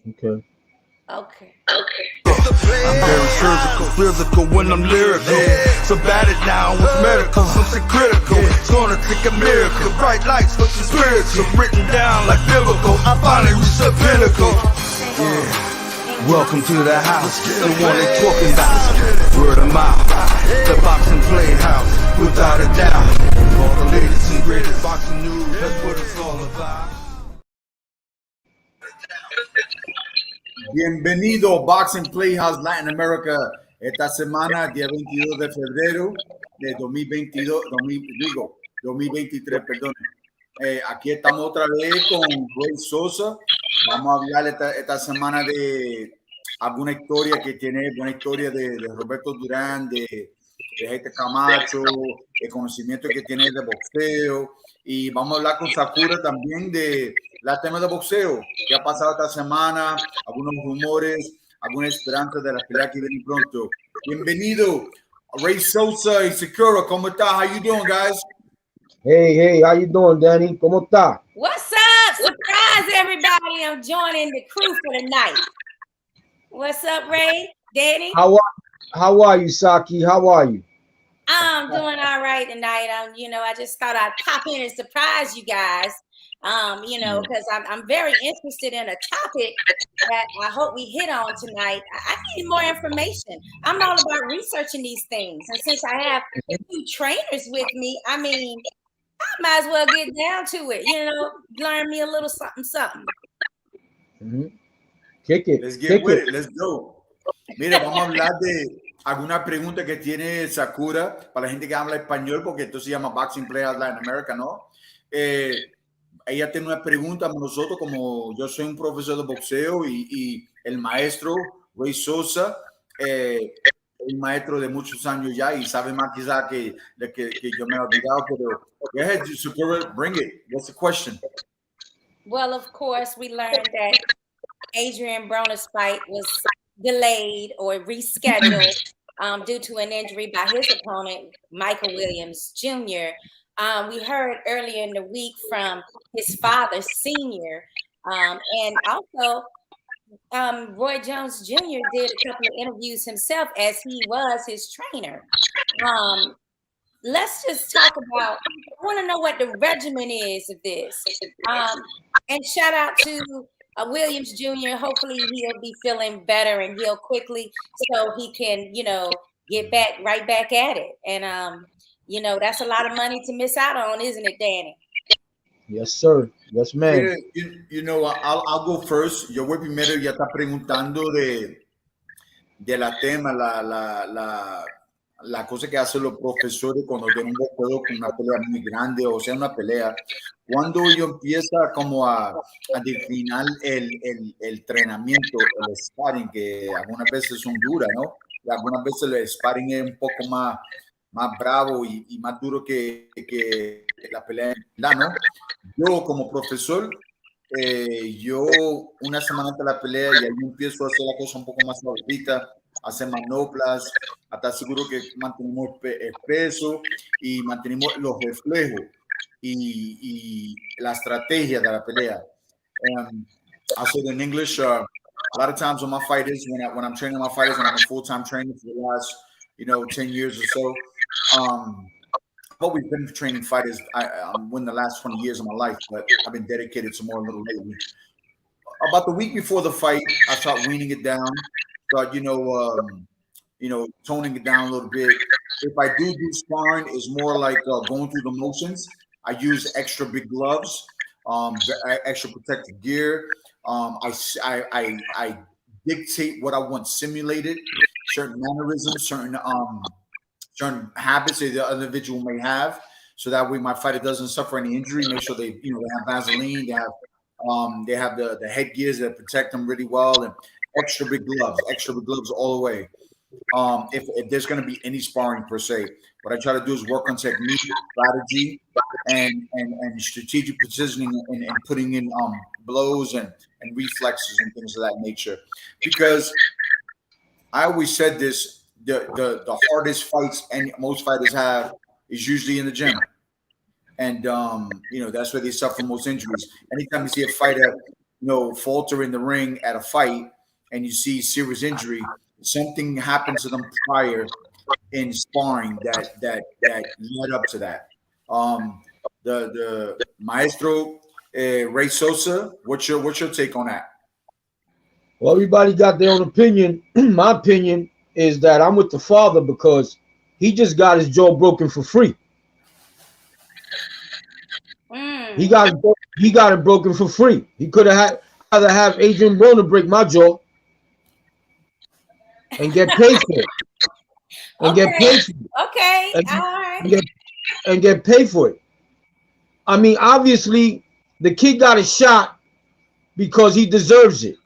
Okay. Okay. I'm very surgical, physical when I'm lyrical. So bad it now with medical, something critical. It's gonna take a miracle. Bright lights, looking spiritual, written down like biblical. I finally reached the pinnacle. Yeah. Welcome to the house, the one they talking about. Word of mouth, the boxing playhouse, without a doubt. All the latest and greatest boxing news, that's what it's all about. Bienvenido Boxing Playhouse Latin America. Esta semana, día 22 de febrero de 2022, 2023, perdón. Aquí estamos otra vez con Rey Sosa. Vamos a hablar esta semana de alguna historia que tiene, buena historia de Roberto Duran, de Camacho, el conocimiento que tiene de boxeo. Y vamos a hablar con Sakura también de la tema de boxeo, qué ha pasado esta semana, algunos rumores, alguna esperanza de la pelea que viene pronto. Bienvenido, Rey Sosa y Sakura. ¿Cómo está? How you doing, guys? Hey, how you doing, Danny? ¿Cómo está? What's up? Surprise, everybody. I'm joining the crew for the night. What's up, Ray? Danny? How are you, Saki? How are you? I'm doing all right tonight. I just thought I'd pop in and surprise you guys. Because I'm very interested in a topic that I hope we hit on tonight. I need more information. I'm all about researching these things. And since I have two trainers with me, I mean, I might as well get down to it, learn me a little something. Kick it. Let's get with it. Let's go. Mira, vamos a hablar de alguna pregunta que tiene Sakura para la gente que habla español, porque esto se llama Boxing Players Latin America, ¿no? Ella tiene una pregunta para nosotros, como yo soy un profesor de boxeo y el maestro Rey Sosa, un maestro de muchos años ya y sabe más quizá que yo me he olvidado, pero go ahead, Sakura, bring it. What's the question? Well, of course, we learned that Adrian Broner's fight was delayed or rescheduled due to an injury by his opponent, Michael Williams Jr. We heard earlier in the week from his father, Senior, and also Roy Jones Jr. did a couple of interviews himself as he was his trainer. Let's just talk about, I want to know what the regimen is of this. And shout out to Williams Jr. Hopefully he'll be feeling better and heal quickly so he can, get right back at it. And, that's a lot of money to miss out on, isn't it, Danny? Yes, sir. Yes, ma'am. I'll go first. Yo voy primero. Ya está preguntando de la tema, la cosa que hacen los profesores cuando tienen un juego con una pelea muy grande, o sea, una pelea. Cuando yo empieza como a declinar el entrenamiento, el sparring, que algunas veces son duras, ¿no? Y algunas veces el sparring es un poco más bravo y más duro que la pelea, ¿no? Yo como profesor, yo una semana antes de la pelea y ahí empiezo a hacer la cosa un poco más suavecita, hacer manoplas, hasta seguro que mantenemos el peso y mantenemos los reflejos y la estrategia de la pelea. I said in English, a lot of times when my fighters, when I'm training my fighters, and I'm a full-time trainer for the last, 10 years or so, I've always been training fighters in the last 20 years of my life, but I've been dedicated to more a little lately. About the week before the fight, I start weaning it down, start, toning it down a little bit. If I do sparring, it's more like going through the motions. I use extra big gloves, extra protective gear. I dictate what I want simulated, certain mannerisms, certain habits that the individual may have, so that way my fighter doesn't suffer any injury. Make sure they have Vaseline, they have the headgears that protect them really well, and extra big gloves all the way. If there's going to be any sparring per se, what I try to do is work on technique, strategy, and strategic positioning, and putting in blows and reflexes and things of that nature. Because I always said this. The hardest fights most fighters have is usually in the gym, and that's where they suffer most injuries. Anytime you see a fighter, falter in the ring at a fight, and you see serious injury, something happened to them prior in sparring that led up to that. The Maestro, Rey Sosa, what's your take on that? Well, everybody got their own opinion. My opinion is that I'm with the father because he just got his jaw broken for free. He got it broken for free. He could have rather have Adrian Broner break my jaw and get paid for it. And get paid for it. Okay. And get paid for it. I mean, obviously, the kid got a shot because he deserves it.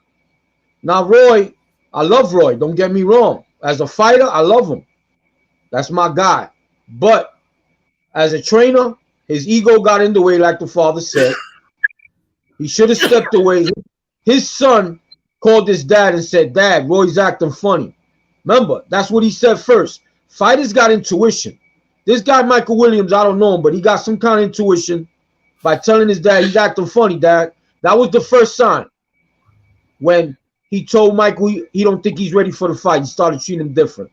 Now, Roy, I love Roy. Don't get me wrong. As a fighter, I love him. That's my guy. But as a trainer, his ego got in the way, like the father said. He should have stepped away. His son called his dad and said, "Dad, Roy's acting funny." Remember, that's what he said first. Fighters got intuition. This guy, Michael Williams, I don't know him, but he got some kind of intuition by telling his dad, "He's acting funny, Dad." That was the first sign. When he told Michael he don't think he's ready for the fight, he started treating him different.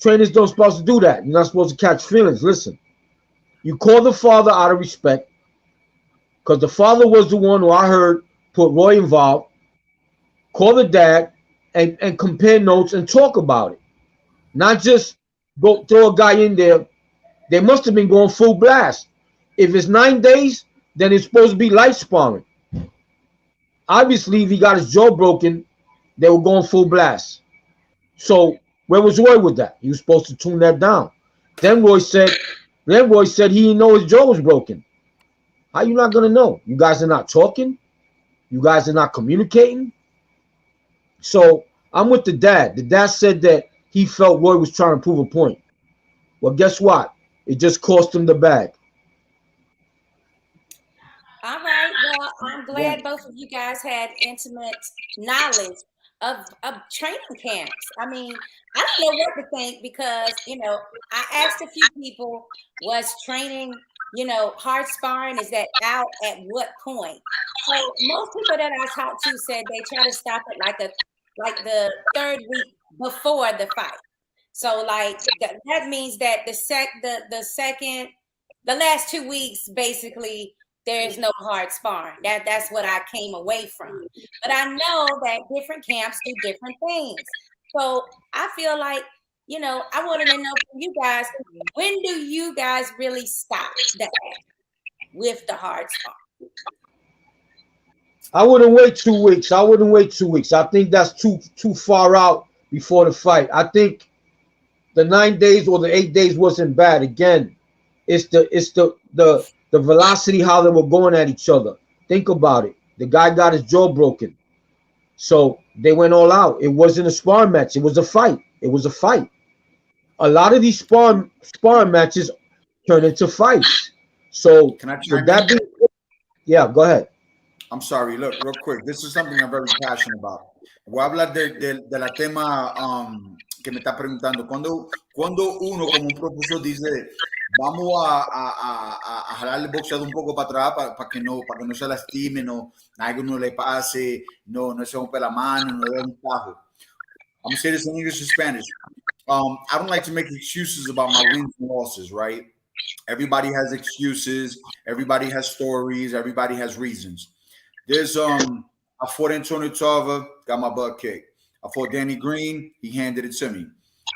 Trainers don't supposed to do that. You're not supposed to catch feelings. Listen, you call the father out of respect, because the father was the one who I heard put Roy involved. Call the dad and compare notes and talk about it. Not just go throw a guy in there. They must have been going full blast. If it's 9 days, then it's supposed to be light sparring. Obviously, if he got his jaw broken, they were going full blast. So where was Roy with that? He was supposed to tune that down. Then Roy said he didn't know his jaw was broken. How you not gonna know? You guys are not talking. You guys are not communicating. So I'm with the dad. The dad said that he felt Roy was trying to prove a point. Well, guess what? It just cost him the bag. All right. Well, I'm glad both of you guys had intimate knowledge of training camps. I mean, I don't know what to think because, I asked a few people, was training, hard sparring, is that out at what point? So most people that I talked to said they try to stop it like the third week before the fight. So like that means that the last 2 weeks, basically, there is no hard sparring. That's what I came away from. But I know that different camps do different things. So I feel like, I wanted to know from you guys, when do you guys really stop that with the hard sparring? I wouldn't wait 2 weeks. I think that's too far out before the fight. I think the 9 days or the 8 days wasn't bad. Again, it's the velocity, how they were going at each other. Think about it. The guy got his jaw broken. So they went all out. It wasn't a sparring match. It was a fight. A lot of these sparring matches turn into fights. So can I would that be? Yeah, go ahead. I'm sorry. Look, real quick. This is something I'm very passionate about. Voy a hablar de la tema que me está preguntando. Cuando uno como un profesor dice, vamos a jalar el boxeador un poco para atrás para que no se lastime, no algo no le pase, no se rompe la mano, no le dé un tajo. I'm going to say this in English and Spanish. I don't like to make excuses about my wins and losses, right? Everybody has excuses. Everybody has stories. Everybody has reasons. There's I fought Antonio Tarver, got my butt kicked. I fought Danny Green, he handed it to me.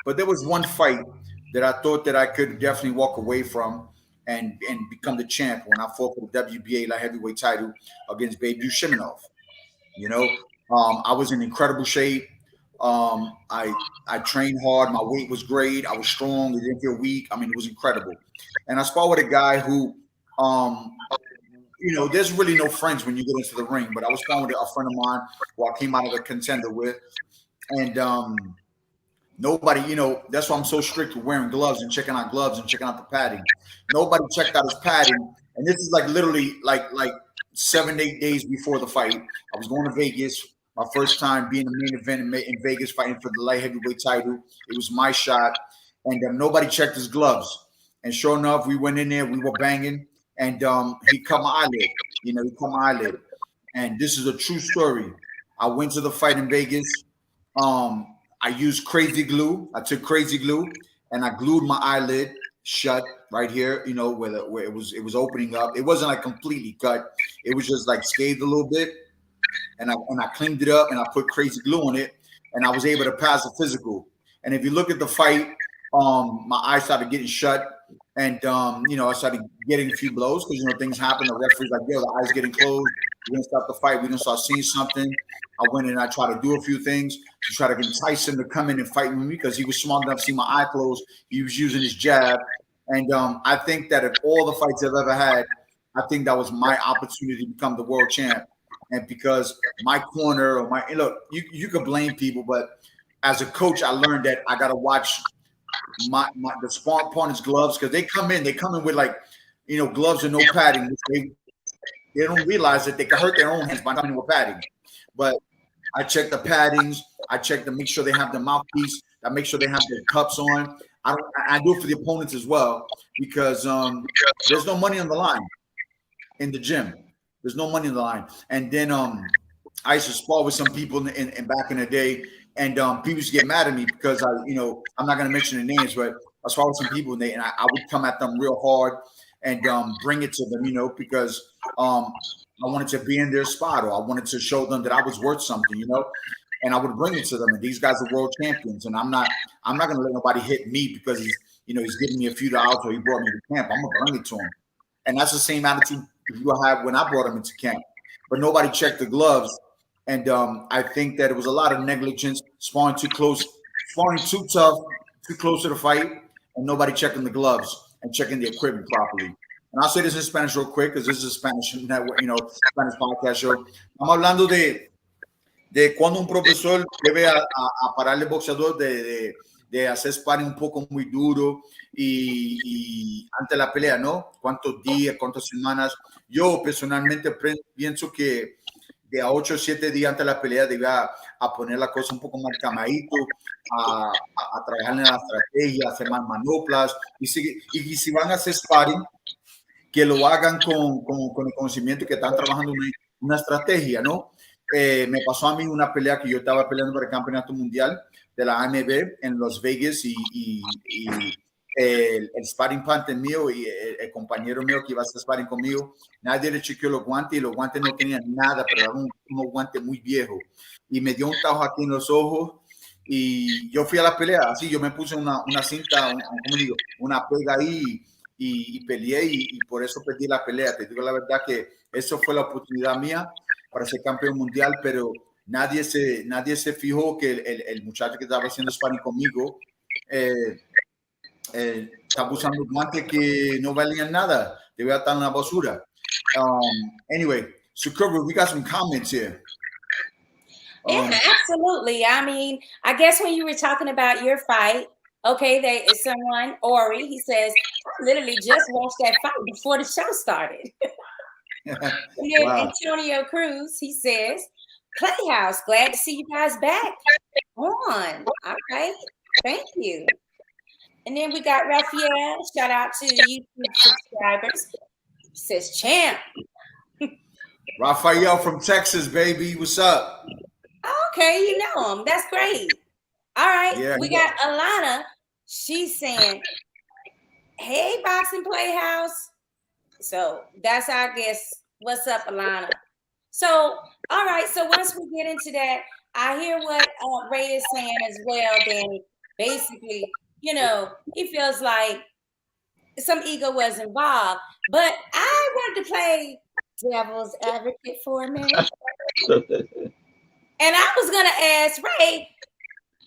But there was one fight that I thought that I could definitely walk away from and become the champ when I fought for the WBA light heavyweight title against Babe Shimonov. I was in incredible shape. I trained hard. My weight was great. I was strong. I didn't feel weak. I mean, it was incredible. And I sparred with a guy who, there's really no friends when you get into the ring. But I was sparring with a friend of mine who I came out of the contender with. And nobody, that's why I'm so strict with wearing gloves and checking out gloves and checking out the padding. Nobody checked out his padding. And this is like literally like 7, 8 days before the fight. I was going to Vegas. My first time being the main event in Vegas, fighting for the light heavyweight title. It was my shot. And nobody checked his gloves. And sure enough, we went in there. We were banging. And he cut my eyelid. He cut my eyelid. and this is a true story. I went to the fight in Vegas. I used crazy glue. I took crazy glue and I glued my eyelid shut right here, you know, where it was opening up. It wasn't like completely cut. It was just like scathed a little bit. And I cleaned it up and I put crazy glue on it, and I was able to pass the physical. And if you look at the fight, my eyes started getting shut, and you know, I started getting a few blows because, you know, things happen. The referee's like, yo, the eyes getting closed. We're gonna stop the fight. We're gonna start seeing something. I went in and I tried to do a few things to try to entice him to come in and fight with me because he was smart enough to see my eye closed. He was using his jab. And I think that of all the fights I've ever had, I think that was my opportunity to become the world champ. And because my corner or my look, you could blame people, but as a coach, I learned that I gotta watch the sparring opponent's gloves, because they come in with, like, you know, gloves and no padding. They don't realize that they can hurt their own hands by coming with padding. But I check the paddings, I check to make sure they have the mouthpiece, I make sure they have their cups on. I do it for the opponents as well, because there's no money on the line in the gym. There's no money on the line. And then I used to spar with some people in back in the day, and people used to get mad at me because I'm not going to mention the names, but I spar with some people, and I would come at them real hard and bring it to them, you know, because I wanted to be in their spot, or I wanted to show them that I was worth something, you know, and I would bring it to them. And these guys are world champions, and I'm not going to let nobody hit me because he's giving me a few dollars or he brought me to camp. I'm going to bring it to him. And that's the same attitude you have when I brought him into camp. But nobody checked the gloves. And I think that it was a lot of negligence, sparring too close, sparring too tough, too close to the fight, and nobody checking the gloves and checking the equipment properly. And I'll say this in Spanish real quick, because this is a Spanish network, Spanish podcast show. Estamos hablando de cuando un profesor debe a pararle al boxeador de hacer sparring un poco muy duro y ante la pelea, ¿no? ¿Cuántos días, cuántas semanas? Yo personalmente pienso que de a 8 o 7 días antes de la pelea debía a poner la cosa un poco más camadito, a trabajar en la estrategia, hacer más manoplas, y si van a hacer sparring, que lo hagan con el conocimiento que están trabajando una estrategia, ¿no? Me pasó a mí una pelea que yo estaba peleando para el campeonato mundial de la AMB en Las Vegas, y el sparring partner mío y el compañero mío que iba a hacer sparring conmigo, nadie le chequeó los guantes, y los guantes no tenían nada, pero eran unos guantes muy viejos, y me dio un tajo aquí en los ojos, y yo fui a la pelea así. Yo me puse una cinta, una pega ahí, y peleé, y por eso perdí la pelea. Te digo la verdad que eso fue la oportunidad mía para ser campeón mundial, pero nadie se fijó que el muchacho que estaba haciendo sparring conmigo estaba usando guantes que no valían nada, debía estar en la basura. Anyway, so Cobra, we got some comments here. Yeah, absolutely. I mean, I guess when you were talking about your fight, okay, there is someone, Ori, he says, I literally just watched that fight before the show started. And then Wow. Antonio Cruz, he says, PlayHouse, glad to see you guys back on. All right, thank you. And then we got Raphael, shout out to YouTube subscribers. He says, champ. Raphael from Texas, baby. What's up? Okay, you know him. That's great. All right, Yeah, we yeah. got Alana. She's saying, hey, Boxing Playhouse. So that's, I guess, what's up, Alana? So, all right, so once we get into that, I hear what Ray is saying as well, Danny. Basically, you know, he feels like some ego was involved. But I wanted to play devil's advocate for a minute. And I was going to ask Ray,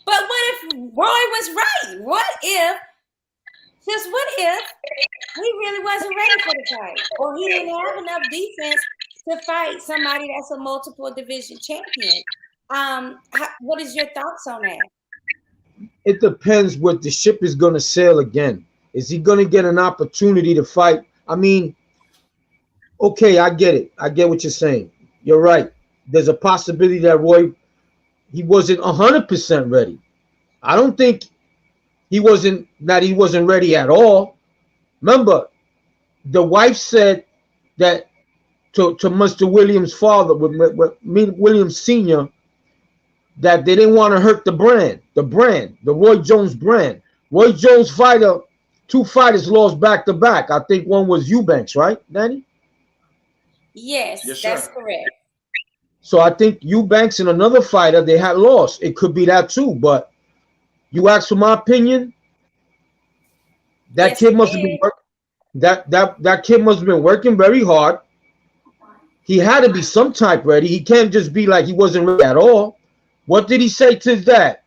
but what if Roy was right? What if he really wasn't ready for the fight? Or he didn't have enough defense to fight somebody that's a multiple division champion? What is your thoughts on that? It depends what the ship is going to sail again. Is he going to get an opportunity to fight? I mean, okay, I get it. I get what you're saying. You're right. There's a possibility that Roy, he wasn't 100% ready. I don't think he wasn't ready at all. Remember, the wife said that to Mr. Williams' father, with Williams Sr., that they didn't want to hurt the Roy Jones brand. Roy Jones fighter, 2 fighters lost back to back. I think one was Eubanks, right, Danny? Yes, that's correct. So I think Eubanks and another fighter, they had lost. It could be that too, but you ask for my opinion, that kid must have been that kid must have been working very hard. He had to be some type ready. He can't just be like he wasn't ready at all. What did he say to his dad?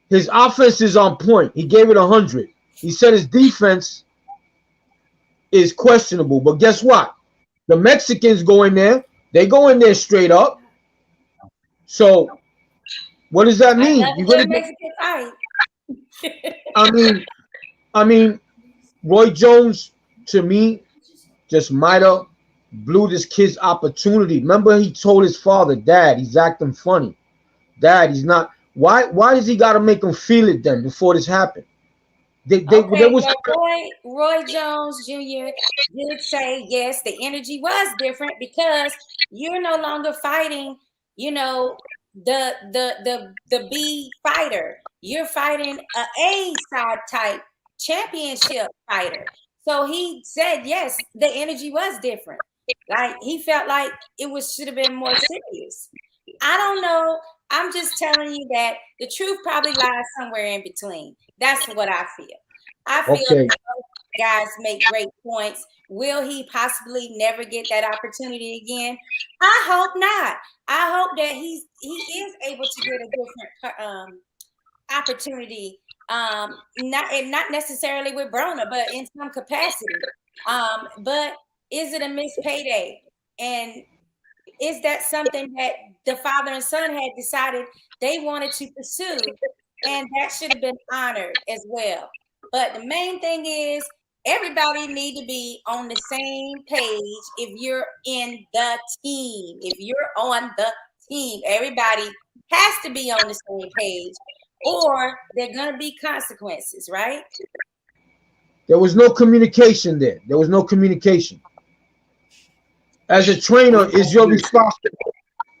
His offense is on point. He gave it 100. He said his defense is questionable. But guess what? The Mexicans go in there. They go in there straight up. So what does that mean? You're gonna Mexican fight. I mean, Roy Jones, to me, just might have blew this kid's opportunity. Remember, he told his father, Dad, he's acting funny. Dad, he's not. Why does he got to make him feel it then before this happened? Roy Jones Jr. did say, yes, the energy was different because you're no longer fighting, you know, the B fighter. You're fighting an A side type championship fighter. So he said, yes, the energy was different. Like he felt like it should have been more serious. I don't know. I'm just telling you that the truth probably lies somewhere in between. That's what I feel. I feel like guys make great points. Will he possibly never get that opportunity again? I hope not. I hope that he is able to get a different opportunity. Not necessarily with Broner, but in some capacity. But is it a missed payday? And is that something that the father and son had decided they wanted to pursue? And that should have been honored as well. But the main thing is everybody need to be on the same page if you're in the team. If you're on the team, everybody has to be on the same page or there are going to be consequences, right? There was no communication there. There was no communication. As a trainer, is your responsibility.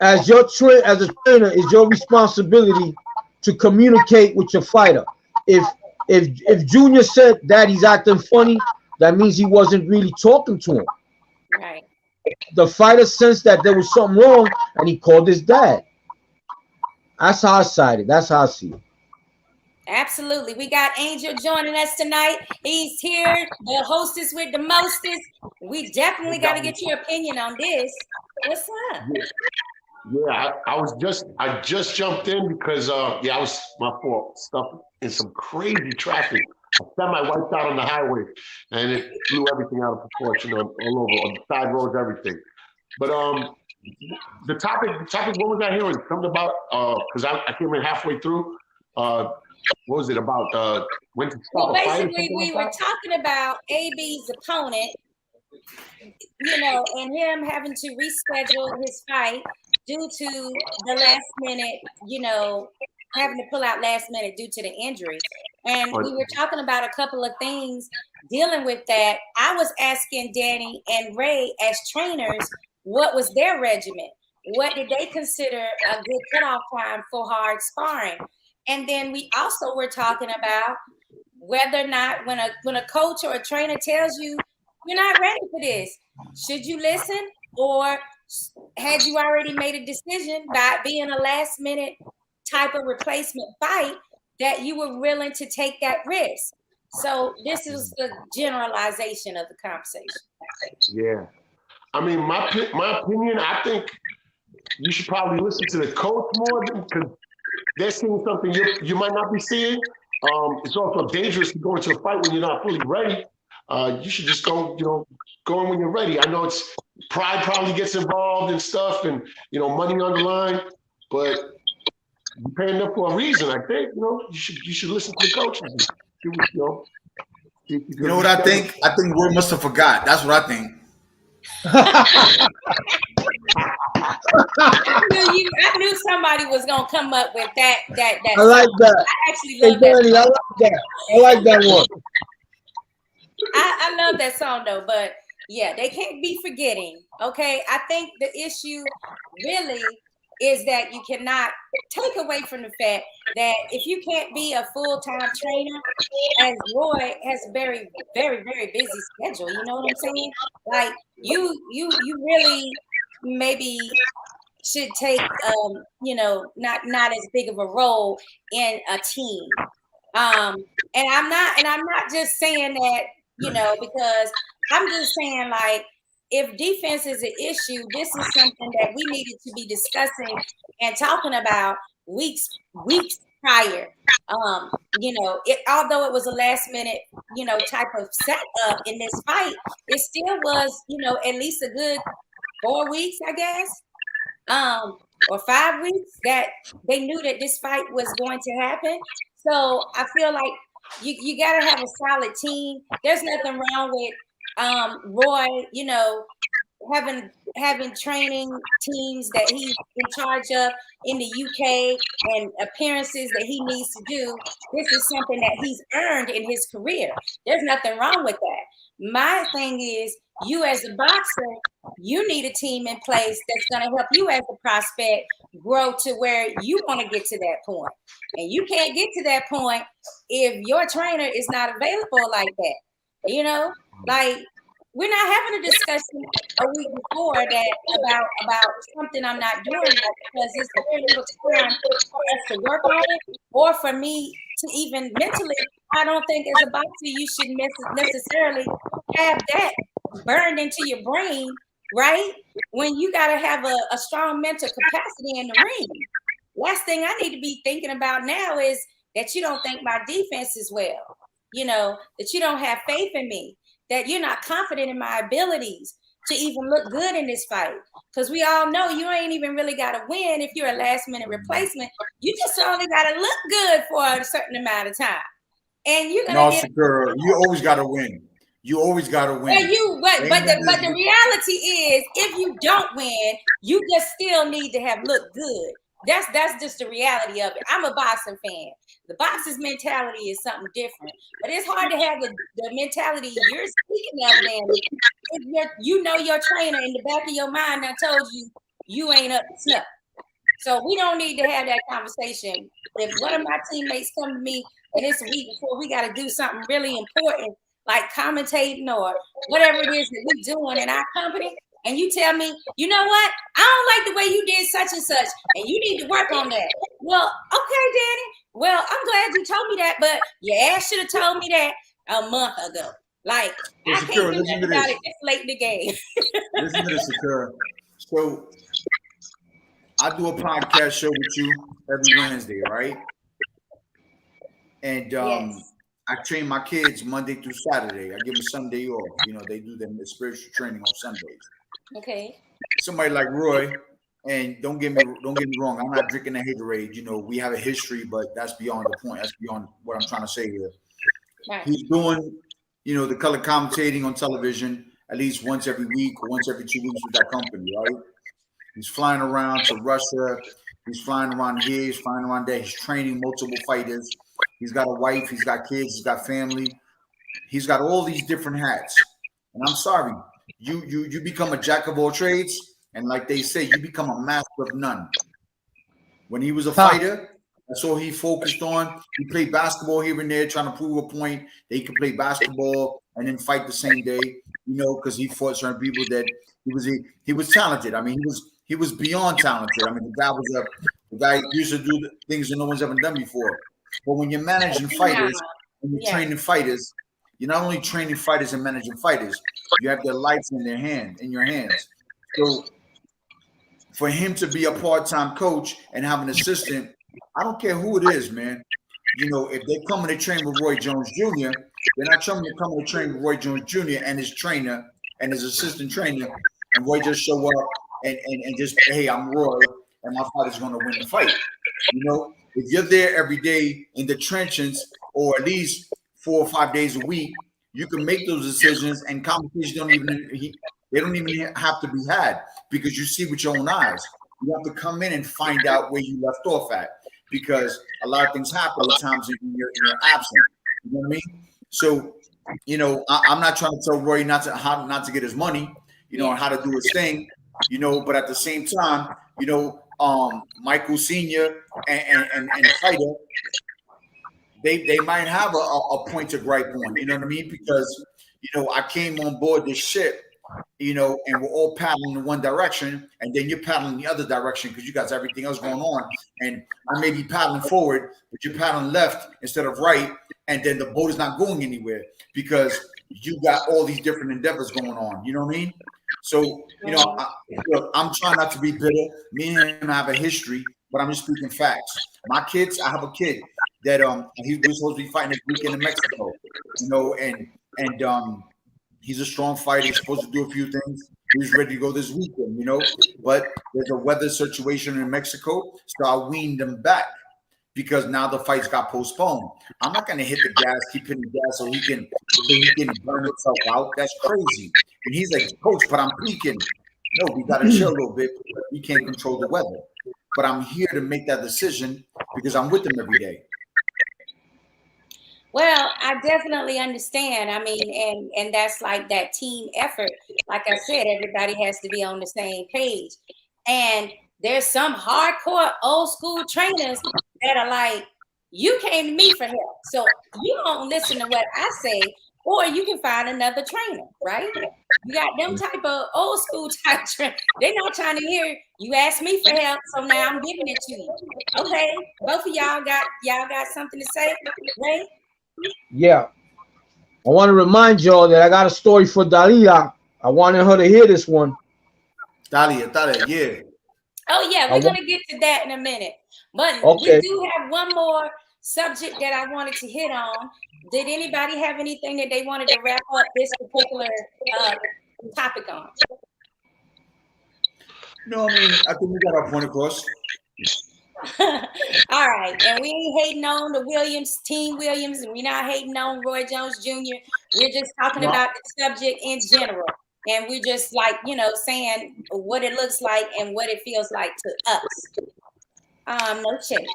As a trainer, is your responsibility to communicate with your fighter. If Junior said that he's acting funny, that means he wasn't really talking to him. Right. The fighter sensed that there was something wrong, and he called his dad. That's how I sided. That's how I see it. Absolutely. We got Angel joining us tonight. He's here, the hostess with the mostest. We definitely got to get your opinion on this. What's up? Yeah, I just jumped in because I was my fault, stuck in some crazy traffic. I semi-wiped out on the highway, and it blew everything out of proportion all over, on the side roads, everything. But the topic, what was I hearing? Something about because I came in halfway through. What was it about? When to stop a fight? Basically, we were talking about AB's opponent, you know, and him having to reschedule his fight due to the last minute, you know, having to pull out last minute due to the injury. And we were talking about a couple of things dealing with that. I was asking Danny and Ray as trainers, what was their regimen? What did they consider a good cutoff time for hard sparring? And then we also were talking about whether or not when a coach or a trainer tells you you're not ready for this, should you listen, or had you already made a decision by being a last minute type of replacement fight that you were willing to take that risk? So this is the generalization of the conversation. Yeah. I mean, my opinion, I think you should probably listen to the coach more because they're seeing something you might not be seeing. It's also dangerous to go into a fight when you're not fully ready. You should just go in when you're ready. I know it's pride probably gets involved and stuff, and money on the line, but you're paying them for a reason. I think you should listen to the coaches. You know what I think? I think Will must have forgot. That's what I think. I knew somebody was gonna come up with that. I like that. I actually love that. Danny, I like that one. I love that song though, but Yeah, they can't be forgetting. Okay, I think the issue really is that you cannot take away from the fact that if you can't be a full-time trainer, as Roy has a very, very, very busy schedule, you know what I'm saying? Like you really maybe should take not as big of a role in a team. And I'm not just saying that, because I'm just saying, like, if defense is an issue, this is something that we needed to be discussing and talking about weeks prior. Although it was a last minute, type of setup in this fight, it still was, at least a good 4 weeks, I guess, or 5 weeks that they knew that this fight was going to happen. So I feel like you got to have a solid team. There's nothing wrong with Roy, having training teams that he's in charge of in the UK and appearances that he needs to do. This is something that he's earned in his career. There's nothing wrong with that. My thing is, you as a boxer, you need a team in place that's going to help you as a prospect grow to where you want to get to that point. And you can't get to that point if your trainer is not available like that. Like, we're not having a discussion a week before that about something I'm not doing because it's very little time for us to work on it, or for me to even mentally. I don't think as a boxer you should necessarily have that burned into your brain, right? When you got to have a strong mental capacity in the ring. Last thing I need to be thinking about now is that you don't think my defense is well, that you don't have faith in me, that you're not confident in my abilities to even look good in this fight. Because we all know you ain't even really got to win if you're a last-minute replacement. You just only got to look good for a certain amount of time. And you're going to Sakura, you always got to win. You always got to win. But the reality is, if you don't win, you just still need to have looked good. That's just the reality of it. I'm a boxing fan. The boxer's mentality is something different, but it's hard to have the mentality you're speaking of, man. If your trainer in the back of your mind that told you ain't up to snuff. So we don't need to have that conversation. If one of my teammates come to me and it's a week before we got to do something really important, like commentating or whatever it is that we're doing in our company, and you tell me, you know what, I don't like the way you did such and such, and you need to work on that. Well, okay, Danny. Well, I'm glad you told me that, but your ass should have told me that a month ago. Like, I can't do that about it this late in the game. Listen to this, Sakura. So, I do a podcast show with you every Wednesday, right? And Yes. I train my kids Monday through Saturday. I give them Sunday off. They do their spiritual training on Sundays. Okay. Somebody like Roy, and don't get me wrong, I'm not drinking a Haterade. We have a history, but that's beyond the point. That's beyond what I'm trying to say here. Right. He's doing, the color commentating on television at least once every week or once every 2 weeks with that company, right? He's flying around to Russia. He's flying around here. He's flying around there. He's training multiple fighters. He's got a wife. He's got kids. He's got family. He's got all these different hats. And I'm sorry, you become a jack of all trades, and like they say, you become a master of none. When he was a fighter, that's all he focused on. He played basketball here and there, trying to prove a point that he could play basketball and then fight the same day. Because he fought certain people that he was talented. I mean, he was beyond talented. I mean, the guy used to do things that no one's ever done before. But when you're managing fighters, when you're training fighters, you're not only training fighters and managing fighters, you have their lives in your hands. So for him to be a part-time coach and have an assistant, I don't care who it is, man. If they're coming to train with Roy Jones Jr., they're not coming to train with Roy Jones Jr. and his trainer and his assistant trainer, and Roy just show up and just, hey, I'm Roy, and my fighter's going to win the fight. If you're there every day in the trenches, or at least 4 or 5 days a week, you can make those decisions, and conversations don't even have to be had because you see with your own eyes. You have to come in and find out where you left off at, because a lot of things happen at times when you're absent. You know what I mean? So, you know, I'm not trying to tell Roy not to get his money, you know, and how to do his thing, you know, but at the same time, you know, Michael Sr. and Fighter, they might have a point to gripe on, you know what I mean? Because, you know, I came on board this ship, you know, and we're all paddling in one direction, and then you're paddling the other direction because you got everything else going on. And I may be paddling forward, but you're paddling left instead of right, and then the boat is not going anywhere because you got all these different endeavors going on. You know what I mean? So, you know, I'm trying not to be bitter. Me and him have a history, but I'm just speaking facts. My kids, I have a kid that he was supposed to be fighting this weekend in Mexico, you know, and he's a strong fighter. He's supposed to do a few things. He was ready to go this weekend, you know, but there's a weather situation in Mexico, so I weaned him back because now the fights got postponed. I'm not going to hit the gas, keep hitting the gas so he can burn himself out. That's crazy. And he's like, coach, but I'm peaking. No, we got to chill a little bit. We can't control the weather. But I'm here to make that decision because I'm with him every day. Well, I definitely understand. I mean, and that's like that team effort. Like I said, everybody has to be on the same page. And there's some hardcore old school trainers that are like, you came to me for help, so you don't listen to what I say, or you can find another trainer, right? You got them type of old school type trainers. They're not trying to hear you ask me for help, so now I'm giving it to you. Okay, both of y'all got something to say, right? Yeah. I want to remind y'all that I got a story for Dalia. I wanted her to hear this one. Dalia, yeah. Oh, yeah, we're going to get to that in a minute. But okay, we do have one more subject that I wanted to hit on. Did anybody have anything that they wanted to wrap up this particular topic on? No, I mean, I think we got our point across. All right, and we ain't hating on the Williams, Team Williams, and we're not hating on Roy Jones Jr. We're just talking about the subject in general, and we're just like, you know, saying what it looks like and what it feels like to us. No shade.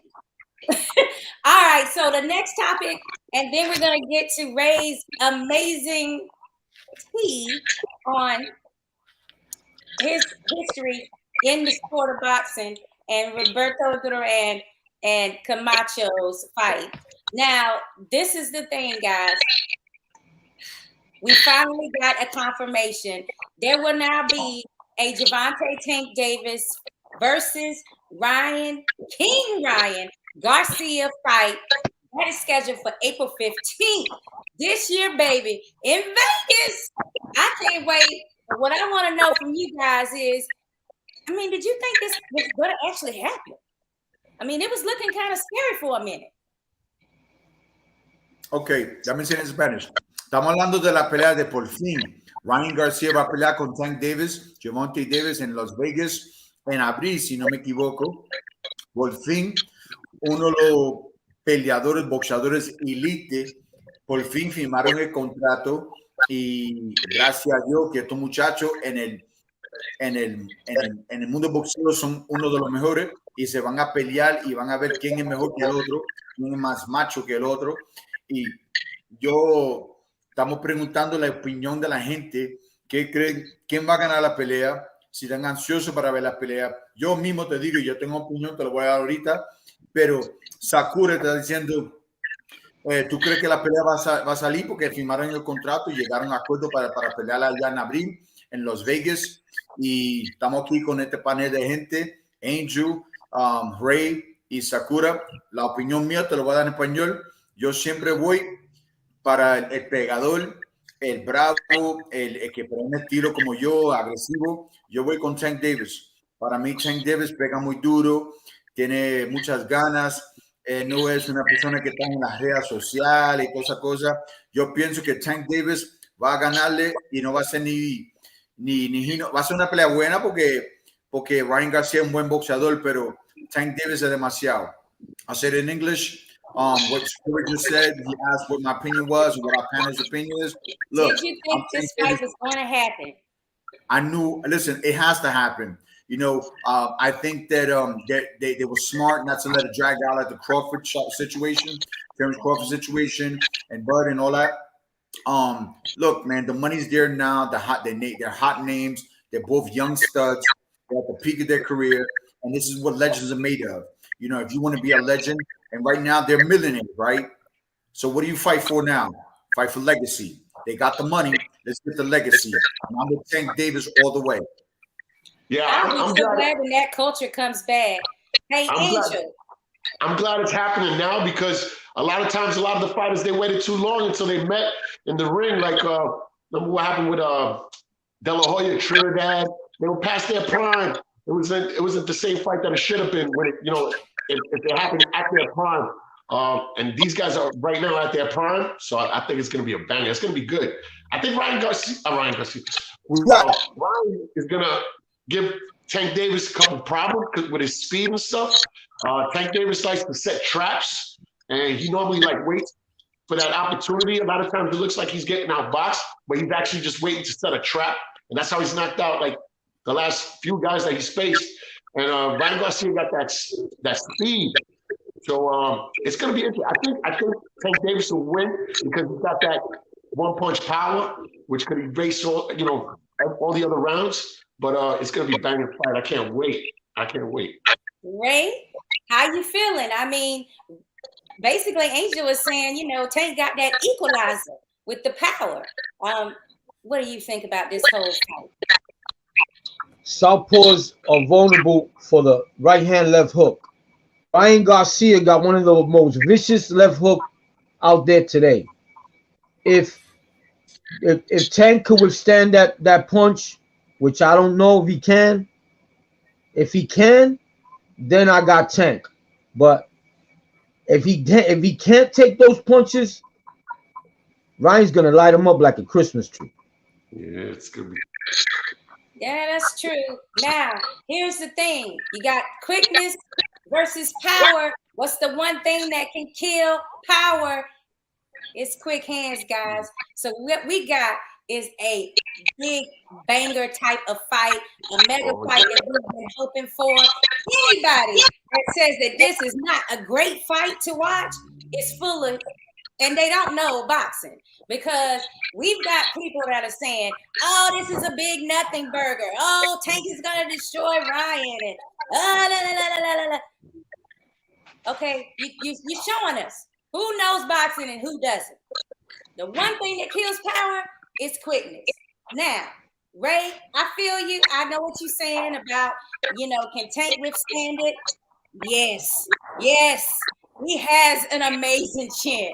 All right, so the next topic, and then we're gonna get to Ray's amazing tea on his history in the sport of boxing and Roberto Duran and Camacho's fight. Now, this is the thing, guys. We finally got a confirmation. There will now be a Gervonta Tank Davis versus Ryan Garcia fight. That is scheduled for April 15th this year, baby, in Vegas. I can't wait. But what I want to know from you guys is, I mean, did you think this was going to actually happen? I mean, it was looking kind of scary for a minute. Okay, ya me enseñé en Spanish. Estamos hablando de la pelea de por fin. Ryan Garcia va a pelear con Tank Davis, Gervonta Davis en Las Vegas en abril, si no me equivoco. Por fin, uno de los peleadores, boxeadores elite, por fin firmaron el contrato y gracias a Dios que estos muchachos en el mundo del boxeo son uno de los mejores y se van a pelear y van a ver quién es mejor que el otro, quién es más macho que el otro. Y estamos preguntando la opinión de la gente, ¿qué creen? ¿Quién va a ganar la pelea? Si están ansiosos para ver la pelea. Yo mismo te digo, yo tengo opinión, te lo voy a dar ahorita, pero Sakura está diciendo, ¿tú crees que la pelea va a salir? Porque firmaron el contrato y llegaron a acuerdo para pelear allá en abril en Las Vegas. Y estamos aquí con este panel de gente, Angel, Rey y Sakura. La opinión mía te lo voy a dar en español. Yo siempre voy para el pegador, el bravo, el que pone el tiro como yo, agresivo. Yo voy con Tank Davis. Para mí, Tank Davis pega muy duro, tiene muchas ganas. No es una persona que está en las redes sociales y toda esa cosa. Yo pienso que Tank Davis va a ganarle y no va a ser va a ser una pelea buena porque Ryan Garcia es un buen boxeador, pero Tank Davis es demasiado. I said in English, what Stuart just said, he asked what my opinion was, what our panel's opinion is. Look, did you think this fight was going to happen? I knew, listen, it has to happen. You know, I think that they were smart not to let it drag out like the Crawford situation, Terrence Crawford situation, and Bud and all that. Look, man, the money's there now. They're hot names. They're both young studs. They're at the peak of their career, and this is what legends are made of. You know, if you want to be a legend, and right now they're millionaires, right? So what do you fight for now? Fight for legacy. They got the money. Let's get the legacy. And I'm with Tank Davis all the way. Yeah, I'm so glad when that culture comes back. Hey, Angel. I'm glad it's happening now because a lot of times, a lot of the fighters, they waited too long until they met in the ring. Like, remember what happened with De La Hoya, Trinidad? They were past their prime. It wasn't the same fight that it should have been when it, you know, if they happened at their prime. And these guys are right now at their prime, so I think it's going to be a banger. It's going to be good. I think Ryan Ryan is going to give Tank Davis a couple problems with his speed and stuff. Tank Davis likes to set traps, and he normally waits for that opportunity. A lot of times it looks like he's getting outboxed, but he's actually just waiting to set a trap, and that's how he's knocked out like the last few guys that he's faced. And Ryan Garcia got that speed. So it's going to be interesting. I think Tank Davis will win because he's got that one-punch power, which could erase all the other rounds. But it's going to be a banging fight. I can't wait. Ray, how you feeling? I mean, basically, Angel was saying, Tank got that equalizer with the power. What do you think about this whole fight? Southpaws are vulnerable for the right hand left hook. Ryan Garcia got one of the most vicious left hook out there today. If Tank could withstand that punch, which I don't know if he can. If he can, then I got Tank. But if he can't take those punches, Ryan's gonna light him up like a Christmas tree. Yeah, it's gonna be. Yeah, that's true. Now, here's the thing: you got quickness versus power. What's the one thing that can kill power? It's quick hands, guys. So what we got is a big banger type of fight, a mega fight that we've been hoping for. Anybody that says that this is not a great fight to watch is full of, and they don't know boxing, because we've got people that are saying, oh, this is a big nothing burger. Oh, Tank is going to destroy Ryan. And la, la, la, la. Okay, you're showing us who knows boxing and who doesn't. The one thing that kills power is quickness. Now, Ray, I feel you. I know what you're saying about, can Tank withstand it? Yes. He has an amazing chin.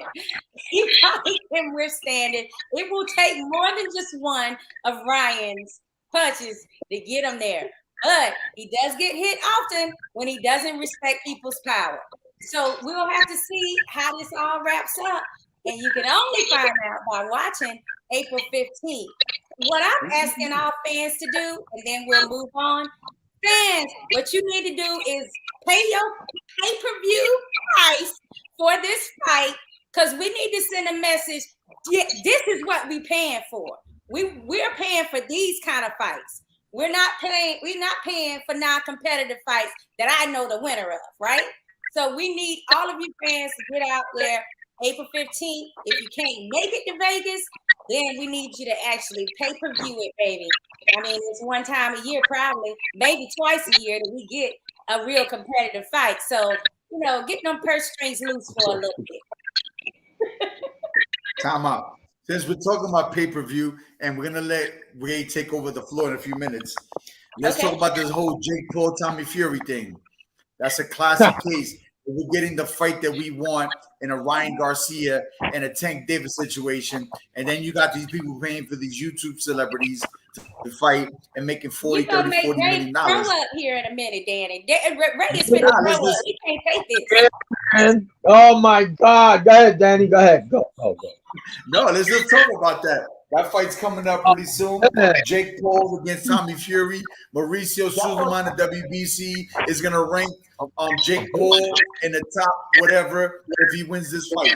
He probably can withstand it. It will take more than just one of Ryan's punches to get him there. But he does get hit often when he doesn't respect people's power. So we'll have to see how this all wraps up. And you can only find out by watching April 15th. What I'm asking all fans to do, and then we'll move on. Fans, what you need to do is pay your pay-per-view price for this fight, because we need to send a message. This is what we're paying for. We're paying for these kind of fights. We're not paying for non-competitive fights that I know the winner of, right? So we need all of you fans to get out there April 15th. If you can't make it to Vegas, then we need you to actually pay-per-view it, baby. I mean, it's one time a year, probably, maybe twice a year, that we get a real competitive fight. So, get them purse strings loose for a little bit. Time out. Since we're talking about pay-per-view, and we're going to let Ray take over the floor in a few minutes, let's talk about this whole Jake Paul, Tommy Fury thing. That's a classic case. We're getting the fight that we want in a Ryan Garcia and a Tank Davis situation. And then you got these people paying for these YouTube celebrities to fight and making $40 million. Throw up here in a minute, Danny. Ray is finna throw up. He can't take this. Oh my God. Go ahead, Danny. Go ahead. Go. No, let's just talk about that. That fight's coming up pretty soon. Jake Paul against Tommy Fury. Mauricio Suleiman of WBC is going to rank Jake Paul in the top whatever if he wins this fight.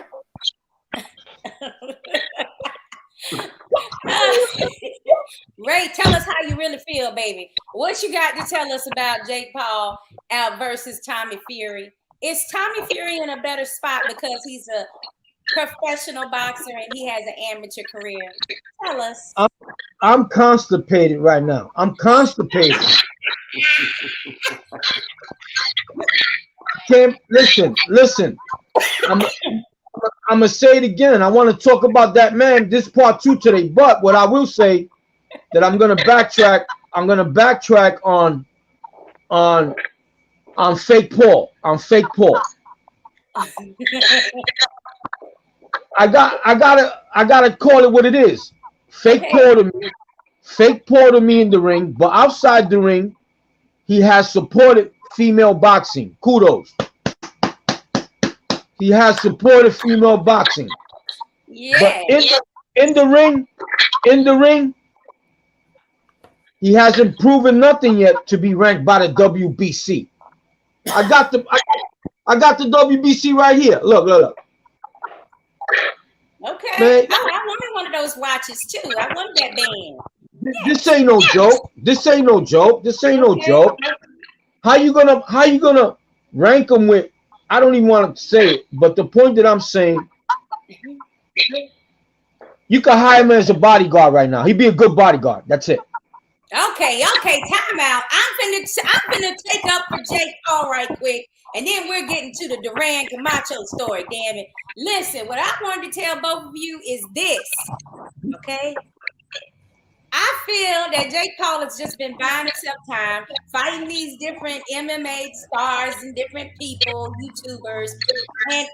Ray, tell us how you really feel, baby. What you got to tell us about Jake Paul out versus Tommy Fury? Is Tommy Fury in a better spot because he's a professional boxer and he has an amateur career? Tell us. I'm constipated right now. I'm constipated. Can't listen. I'm gonna say it again. I want to talk about that man. This part 2 today. But what I will say that I'm gonna backtrack. I'm gonna backtrack on fake Paul. On fake Paul. I gotta call it what it is. Fake Paul to me. Fake Paul to me in the ring, but outside the ring, he has supported female boxing. Kudos. He has supported female boxing. Yeah. But in the ring, he hasn't proven nothing yet to be ranked by the WBC. I got the WBC right here. Look. Okay. Man, I wanted one of those watches too. I wanted that band. This ain't no joke. How you gonna rank them with? I don't even want to say it, but the point that I'm saying, you can hire him as a bodyguard right now. He'd be a good bodyguard. That's it. Okay, time out. I'm finna take up for Jake Paul right quick, and then we're getting to the Duran Camacho story, damn it. Listen, what I wanted to tell both of you is this, okay? I feel that Jake Paul has just been buying himself time, fighting these different MMA stars and different people, YouTubers, and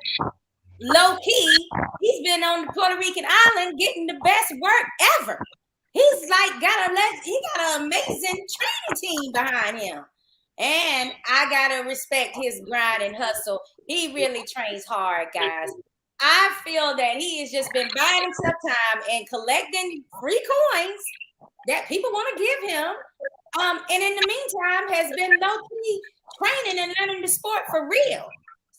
low-key, he's been on the Puerto Rican island getting the best work ever. He's like got an amazing training team behind him. And I gotta respect his grind and hustle. He really trains hard, guys. I feel that he has just been buying himself time and collecting free coins that people want to give him. And in the meantime, has been low-key training and learning the sport for real.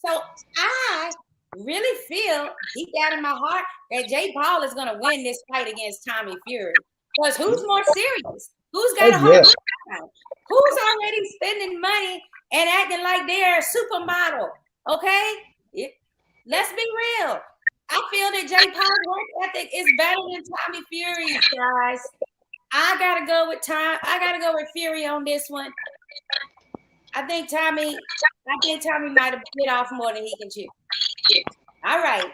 So I really feel deep down in my heart that Jake Paul is gonna win this fight against Tommy Fury. Because who's more serious? Who's got a hard time? Who's already spending money and acting like they're a supermodel? Okay? Let's be real. I feel that Jake Paul's work ethic is better than Tommy Fury's, guys. I gotta go with Fury on this one. I think Tommy might have bit off more than he can chew. All right.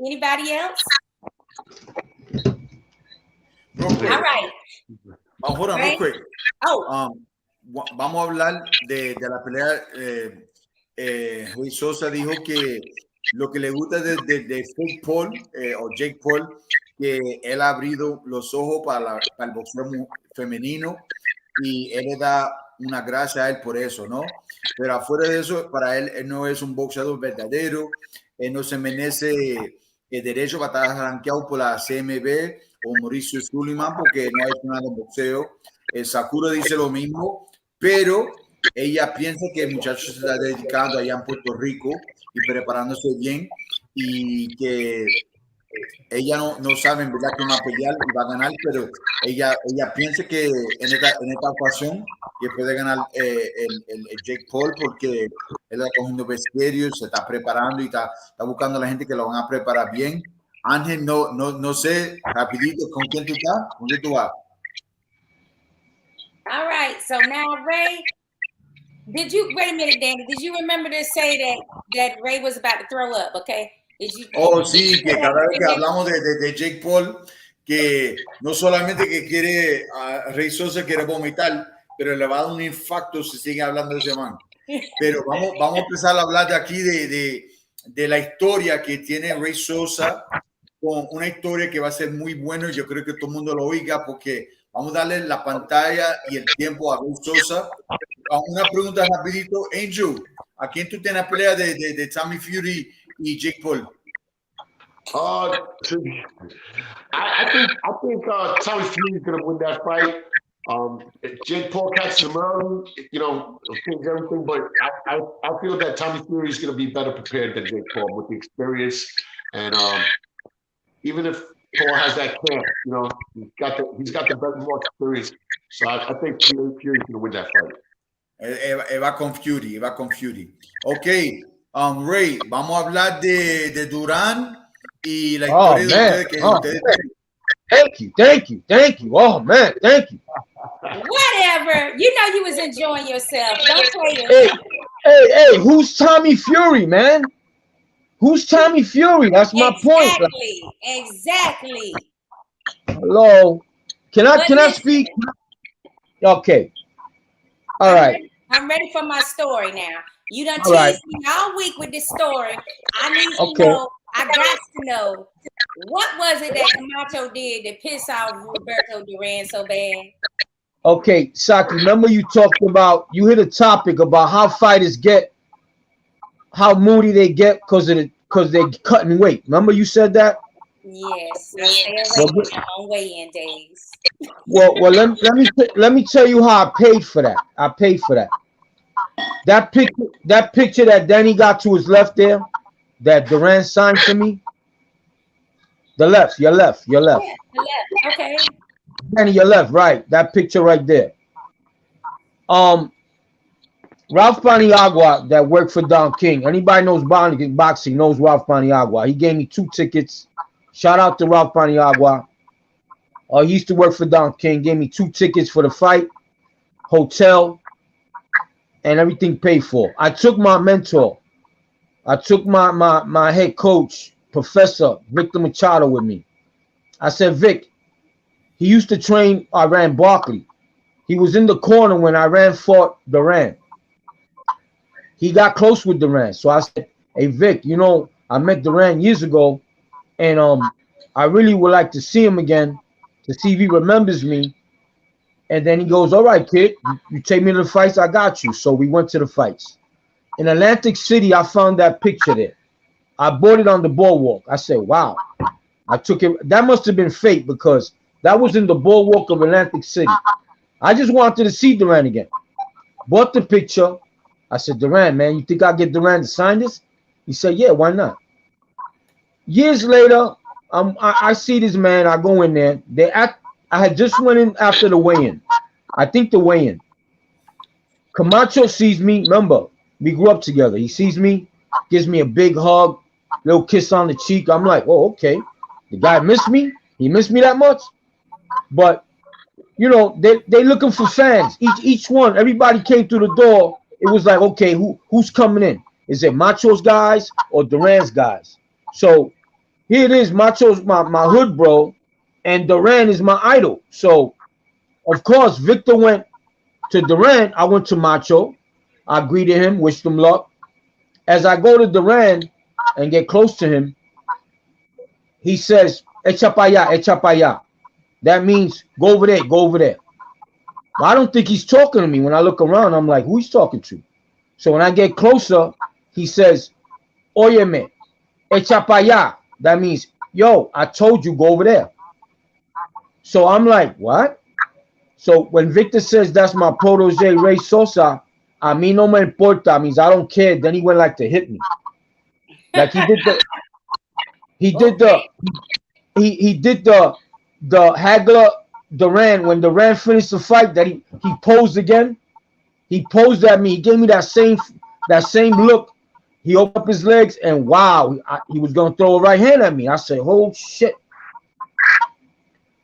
Anybody else? Real quick. All right. Hold on, real quick. Oh. Vamos a hablar de la pelea. Rey Sosa dijo que lo que le gusta de Fake Paul o Jake Paul, que él ha abrido los ojos para el boxeo femenino y él le da una gracia a él por eso, ¿no? Pero afuera de eso, para él no es un boxeador verdadero, él no se merece el derecho para estar rankeado por la CMB o Mauricio Suleiman porque no es nada de boxeo. Sakura dice lo mismo, pero ella piensa que el muchacho se está dedicando allá en Puerto Rico y preparándose bien y que ella no sabe en verdad que va a pelear y va a ganar, pero ella piensa que en esta ocasión que puede ganar el Jake Paul porque él está cogiendo vestuario, se está preparando y está buscando a la gente que lo van a preparar bien. Ángel, no sé, rapidito, ¿con quién tú estás? ¿Con quién tú vas? All right, so now Ray, wait a minute, Danny, did you remember to say that Ray was about to throw up, okay? Sí, que cada vez que hablamos de Jake Paul, que no solamente que quiere Rey Sosa quiere vomitar, pero le va a dar un infarto si sigue hablando de ese man. Pero vamos a empezar a hablar de aquí de la historia que tiene Rey Sosa, con una historia que va a ser muy buena. Yo creo que todo el mundo lo oiga porque vamos a darle la pantalla y el tiempo a Rey Sosa. Una pregunta rapidito, Angel, ¿a quién tú tienes pelea de Tommy Fury y Jake Paul? I think Tommy Fury is going to win that fight. Jake Paul catches him early, things everything, but I feel that Tommy Fury is going to be better prepared than Jake Paul with the experience. And even if Paul has that camp, you know. He's got the best more experience. So I think Fury's gonna win that fight. Va con Fury, va con Fury. Ok, Rey, vamos a hablar de Duran y la historia de ustedes que ustedes. Thank you. Oh man, thank you. Whatever. You know you was enjoying yourself. Don't play yourself. Hey, who's Tommy Fury, man? Who's Tommy Fury? That's my point. Exactly. Hello. Can I speak? Okay. All right. I'm ready for my story now. You done teased me all week with this story. I need to know. I got to know, what was it that Camacho did to piss off Roberto Duran so bad? Okay, Saki, remember you talked about, you hit a topic about how fighters get, how moody they get because they're cutting weight. Remember you said that? Yes. I stay away from my own weigh-in days. Well, let me tell you how I paid for that. I paid for that. That picture that Danny got to his left there, that Duran signed for me. Your left. Yeah, the left. Okay. Danny, your left, right. That picture right there. Ralph Paniagua that worked for Don King. Anybody knows boxing knows Ralph Paniagua. He gave me 2 tickets. Shout out to Ralph Paniagua. He used to work for Don King. Gave me 2 tickets for the fight, hotel, and everything paid for. I took my mentor. I took my head coach, Professor Victor Machado, with me. I said, Vic, he used to train Iran Barkley. He was in the corner when Iran fought Duran. He got close with Duran. So I said, hey, Vic, you know, I met Duran years ago, and I really would like to see him again to see if he remembers me. And then he goes, all right, kid, you take me to the fights, I got you. So we went to the fights. In Atlantic City, I found that picture there. I bought it on the boardwalk. I said, wow. I took it. That must have been fake because that was in the boardwalk of Atlantic City. I just wanted to see Duran again. Bought the picture. I said, Duran, man, you think I'll get Duran to sign this? He said, yeah, why not? Years later, I see this man. I go in there. I had just went in after the weigh-in. I think the weigh-in. Camacho sees me. Remember, we grew up together. He sees me, gives me a big hug, little kiss on the cheek. I'm like, oh, okay. The guy missed me. He missed me that much. But, you know, they looking for fans. Each one, everybody came through the door. It was like, okay, who's coming in? Is it Macho's guys or Duran's guys? So here it is. Macho's my hood bro, and Duran is my idol. So, of course, Victor went to Duran. I went to Macho. I greeted him, wished him luck. As I go to Duran and get close to him, he says, echa pa allá, echa pa allá. That means go over there, go over there. But I don't think he's talking to me. When I look around, I'm like, who he's talking to? So when I get closer, he says, óyeme, echa pa allá. That means, yo, I told you, go over there. So I'm like, what? So when Victor says that's my protege, Rey Sosa, a mí no me importa, means I don't care. Then he went like to hit me. Like he did the Hagler Duran, when Duran finished the fight, that he posed again. He posed at me. He gave me that same look. He opened up his legs and wow, he was gonna throw a right hand at me. I said, oh shit.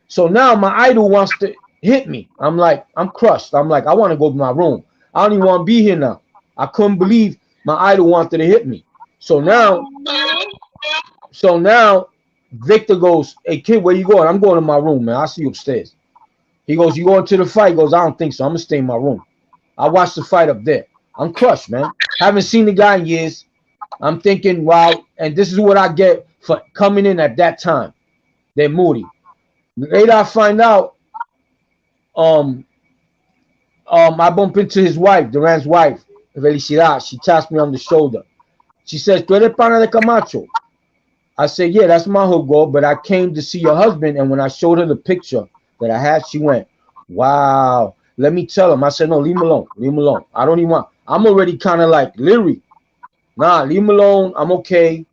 So now my idol wants to hit me. I'm like, I'm crushed. I'm like, I want to go to my room. I don't even want to be here now. I couldn't believe my idol wanted to hit me. So now Victor goes, hey kid, where you going? I'm going to my room, man. I'll see you upstairs. He goes, you going to the fight? He goes, I don't think so. I'm gonna stay in my room. I watched the fight up there. I'm crushed, man. Haven't seen the guy in years. I'm thinking, wow, and this is what I get for coming in at that time. They're moody. Later I find out, I bump into his wife, Duran's wife, Felicidad. She taps me on the shoulder. She says, ¿Tú eres pana de Camacho? I said, yeah, that's my hood girl, but I came to see your husband, and when I showed her the picture that I had, she went, wow, let me tell him. I said, no, leave him alone. Leave him alone. I don't even want, I'm already kind of like leery. Nah, leave him alone. I'm okay.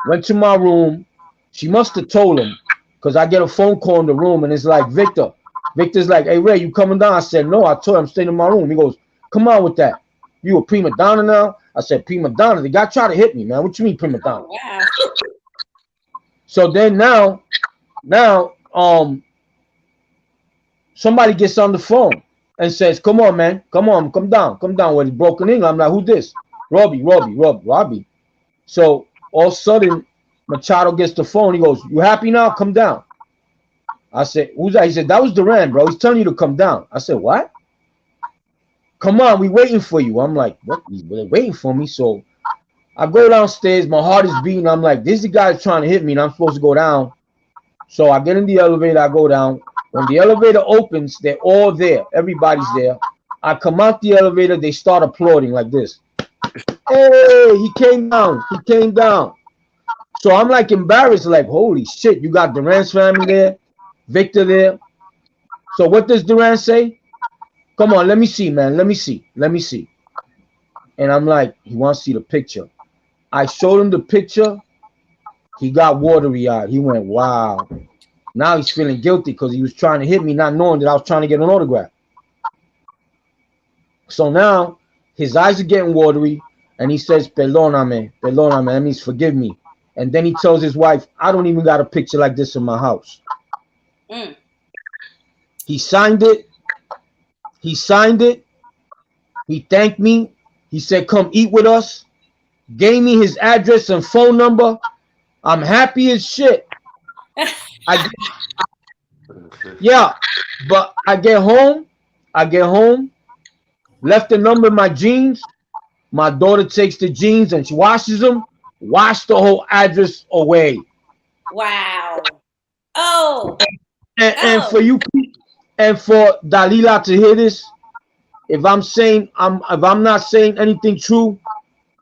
Went to my room. She must have told him. because I get a phone call in the room and it's like, Victor. Victor's like, hey, Ray, you coming down? I said, no, I told him I'm staying in my room. He goes, come on with that. You a prima donna now? I said, prima donna? The guy tried to hit me, man. What you mean prima donna? Oh, wow. So then now, somebody gets on the phone and says, come on, man. Come down. With broken English. I'm like, who this? Robbie. So all of a sudden, Machado gets the phone. He goes, you happy now? Come down. I said, who's that? He said, that was Duran, bro. He's telling you to come down. I said, what? Come on, we waiting for you. I'm like, what? They're waiting for me. So I go downstairs. My heart is beating. I'm like, this is the guy trying to hit me, and I'm supposed to go down. So I get in the elevator. I go down. When the elevator opens, they're all there. Everybody's there. I come out the elevator. They start applauding like this. Hey, he came down. So I'm like embarrassed, like, holy shit, you got Duran's family there, Victor there. So what does Duran say? Come on, let me see, man. Let me see. And I'm like, he wants to see the picture. I showed him the picture. He got watery eyed. He went, wow. Now he's feeling guilty because he was trying to hit me, not knowing that I was trying to get an autograph. So now his eyes are getting watery, and he says, perdóname. That means forgive me. And then he tells his wife, I don't even got a picture like this in my house. Mm. He signed it. He thanked me. He said, come eat with us. Gave me his address and phone number. I'm happy as shit. Yeah, but I get home, left the number in my jeans. My daughter takes the jeans and she washes them, wash the whole address away. Wow. Oh. And for you and for Dalila to hear this, if I'm not saying anything true,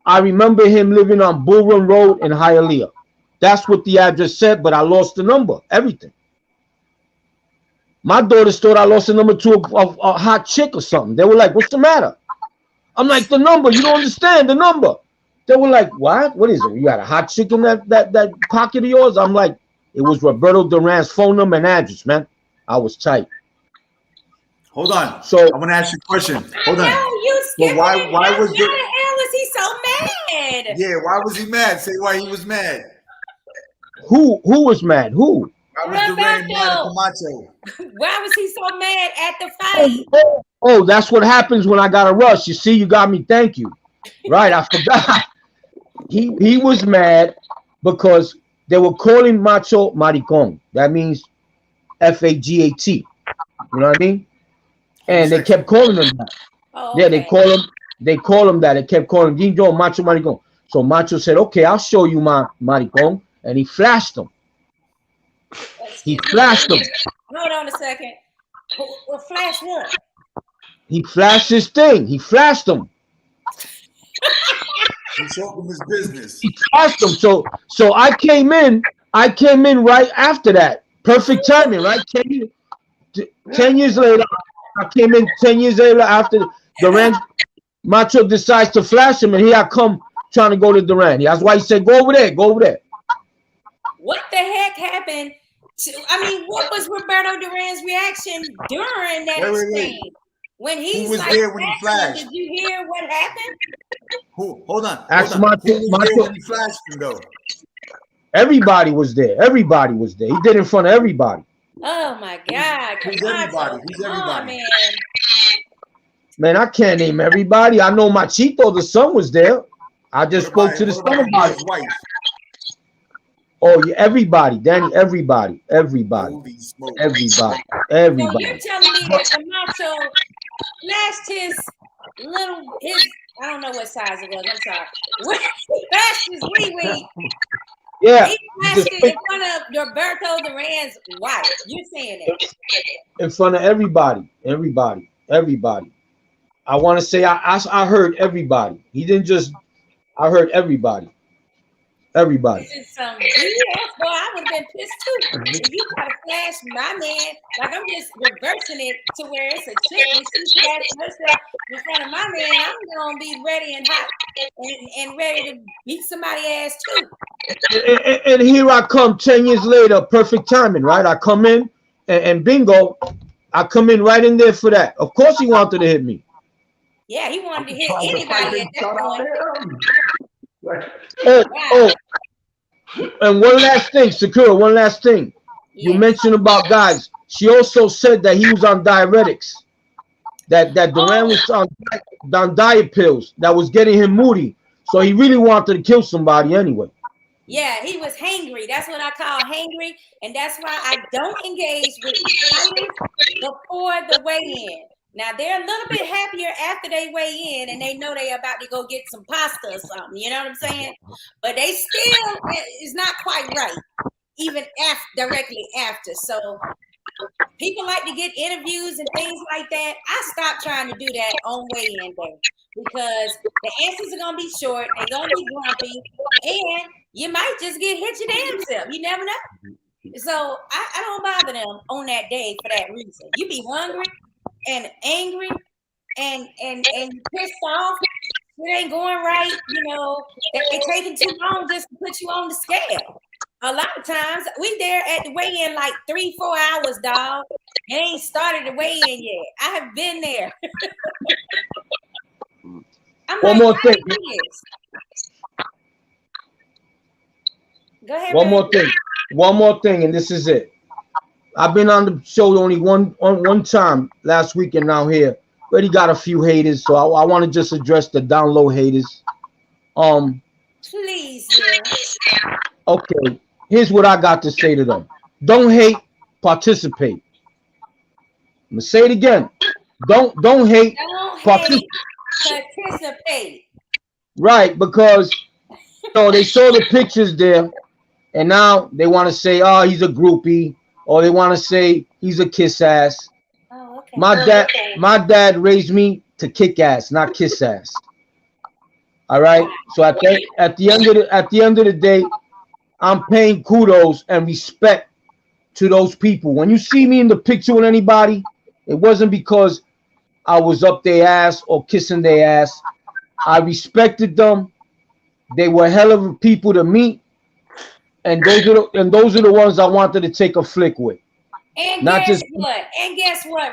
I remember him living on Bull Run Road in Hialeah. That's what the address said, but I lost the number, everything. My daughters thought I lost the number to a hot chick or something. They were like, what's the matter? I'm like, the number, you don't understand the number. They were like, what? What is it? You got a hot chick in that pocket of yours? I'm like, it was Roberto Duran's phone number and address, man. I was tight. Hold on. So I'm gonna ask you a question. Hold on. You But why was Why the hell was he so mad? Yeah, why was he mad? Say why he was mad. Who was mad? Who? Why was Duran mad at Camacho? Why was he so mad at the fight? Oh, that's what happens when I got a rush. You see, you got me. Thank you. Right, I forgot. He was mad because they were calling Macho maricon. That means Fagat. You know what I mean? And they kept calling him that. Oh, okay. Yeah, they call him that. They kept calling him Macho maricon. So Macho said, okay, I'll show you my maricon. And he flashed him. He flashed him. Hold on a second. Well, flash what? He flashed his thing. He flashed him. He showed him his business. He flashed him. So I came in right after that. Perfect timing, right? 10 years later, I came in 10 years later after Duran. Macho decides to flash him, and here I come trying to go to Duran. That's why he said, go over there. What the heck happened? What was Roberto Duran's reaction during that exchange? When who was there when he flashed? Did you hear what happened? Hold on. Macho, who was there when he flashed him, though? Everybody was there. He did it in front of everybody. Oh my God! Who's everybody? Man. Man, I can't name everybody. I know Machito, the son, was there. I just spoke to the son about his wife. Oh yeah, everybody, Danny, everybody. So you're telling me that Camacho flashed his I don't know what size it was. I'm sorry. When he flashed his wee. Yeah. He flashed it in front of Roberto Duran's wife. You're saying that? In front of everybody. I want to say I heard everybody. He didn't just. I heard everybody. Everybody. This is some BS, boy. I would have been pissed too. If you try to flash my man, like I'm just reversing it to where it's a chick and she's flashing herself in front of my man, I'm gonna be ready and hot and ready to beat somebody's ass too. And here I come 10 years later, perfect timing, right? I come in and bingo, I come in right in there for that. Of course he wanted to hit me. Yeah, he wanted to hit anybody at that point. Oh, and one last thing, Sakura, one last thing. You mentioned about guys. She also said that he was on diuretics. That Duran was on diet pills that was getting him moody. So he really wanted to kill somebody anyway. Yeah, he was hangry. That's what I call hangry. And that's why I don't engage with fighters before the weigh-in. Now, they're a little bit happier after they weigh in and they know they're about to go get some pasta or something. You know what I'm saying? But they still, it's not quite right, even directly after. So people like to get interviews and things like that. I stopped trying to do that on weigh-in day because the answers are going to be short. They're going to be grumpy. And you might just get hit your damn self. You never know. So I don't bother them on that day for that reason. You be hungry and angry and pissed off, it ain't going right, you know, it's taking too long just to put you on the scale. A lot of times we there at the weigh-in like 3-4 hours, dog. It ain't started the weigh-in yet. I have been there. One more thing. Go ahead. One more thing, and this is it. I've been on the show only one time last weekend now here. Already got a few haters, so I want to just address the down low haters. Please, yeah. Okay, here's what I got to say to them. Don't hate, participate. I'm gonna say it again. Don't hate, participate. Right, because they saw the pictures there, and now they want to say, oh, he's a groupie. Or they want to say he's a kiss ass. Oh, okay. My dad raised me to kick ass, not kiss ass. All right. So at the end of the day, I'm paying kudos and respect to those people. When you see me in the picture with anybody, it wasn't because I was up their ass or kissing their ass. I respected them. They were hell of people to meet. And those are the ones I wanted to take a flick with. And guess what,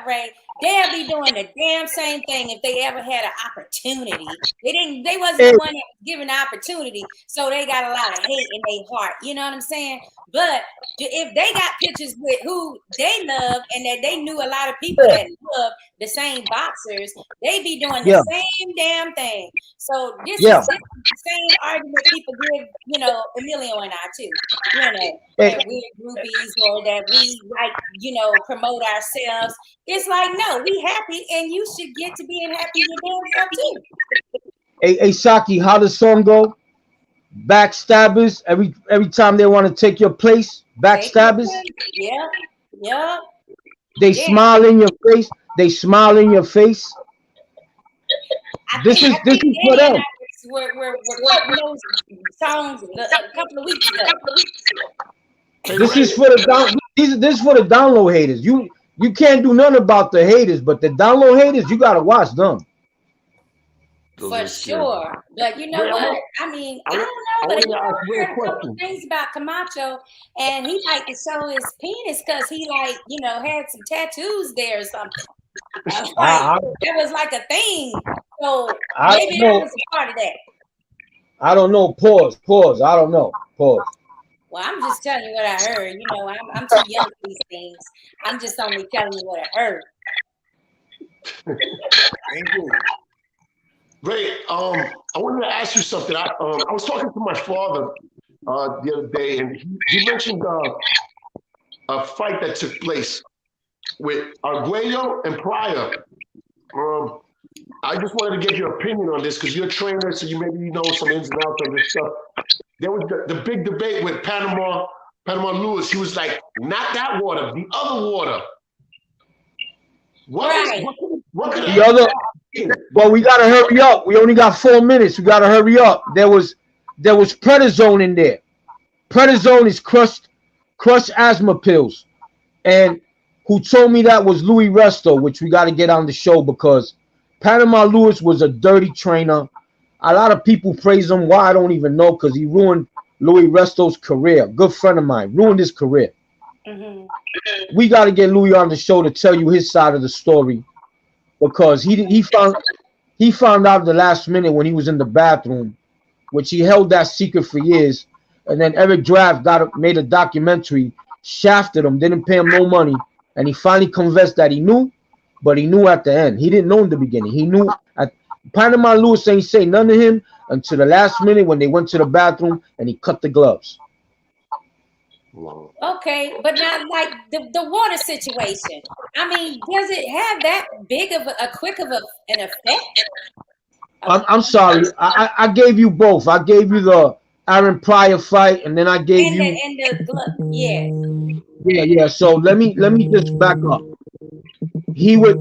Ray? They'll be doing the damn same thing if they ever had an opportunity. They wasn't the one that was given the opportunity, so they got a lot of hate in their heart. You know what I'm saying? But if they got pictures with who they love and that they knew a lot of people that love the same boxers, they be doing the same damn thing. So this is the same argument people give, Emilio and I too. That we're groupies or that we promote ourselves. It's like, no, we happy and you should get to being happy your damn self too. Hey, Saki, how the song go? Backstabbers, every time they want to take your place, backstabbers. Yeah. They smile in your face. This is for them. We're quoting those songs a couple of weeks ago. This is for the download haters. You can't do nothing about the haters, but the download haters, you gotta watch them. For sure. But you know what? I mean, I don't know, but I heard a couple of things about Camacho, and he liked to show his penis because he had some tattoos there or something. It was like a thing. So maybe that was a part of that. I don't know. Pause. I don't know. Pause. Well, I'm just telling you what I heard. I'm too young for these things. I'm just only telling you what I heard. Thank you. Ray, I wanted to ask you something. I was talking to my father the other day, and he mentioned a fight that took place with Arguello and Pryor. I just wanted to get your opinion on this because you're a trainer, so you know some ins and outs of this stuff. There was the big debate with Panama Lewis. He was like, not that water, the other water. What the other? Well, we gotta hurry up. We only got 4 minutes. We gotta hurry up. There was there was prednisone in there. Prednisone is crushed asthma pills. And who told me that was Louis Resto, which we got to get on the show because Panama Lewis was a dirty trainer. A lot of people praise him. Why, I don't even know, because he ruined Louis Resto's career. Good friend of mine, ruined his career. We got to get Louis on the show to tell you his side of the story because he found out at the last minute when he was in the bathroom, which he held that secret for years. And then Eric Draft made a documentary, shafted him, didn't pay him no money, and he finally confessed that he knew, but he knew at the end. He didn't know in the beginning. He knew at Panama Lewis ain't say none to him until the last minute when they went to the bathroom and he cut the gloves. Okay, but now like the water situation. I mean, does it have that big of a quick of an effect? I'm sorry. I gave you both. I gave you the Aaron Pryor fight, and then I gave Yeah. So let me just back up. He would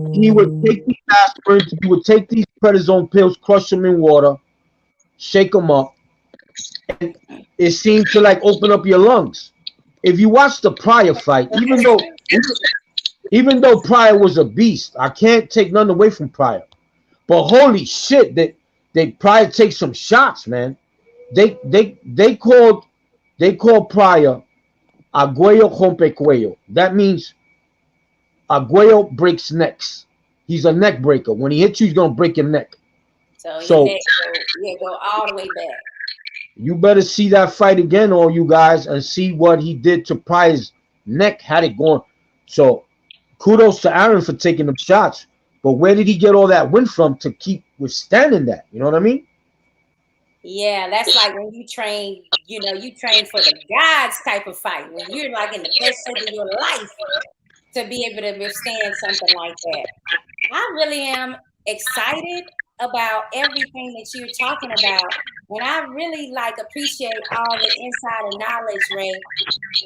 take these aspirins, he would take these prednisone pills, crush them in water, shake them up, and it seemed to like open up your lungs. If you watch the Pryor fight, even though Pryor was a beast, I can't take none away from Pryor. But holy shit, they Pryor take some shots, man. They called Pryor Aguayo rompe cuello. That means Aguayo breaks necks. He's a neck breaker. When he hits you, he's gonna break your neck. So go all the way back. You better see that fight again, all you guys, and see what he did to Pryor's neck. Had it going. So kudos to Aaron for taking them shots. But where did he get all that wind from to keep withstanding that? You know what I mean? Yeah, that's like when you train, you train for the gods type of fight. When you're like in the best shape of your life to be able to withstand something like that. I really am excited about everything that you're talking about. And I really appreciate all the insider knowledge, Ray.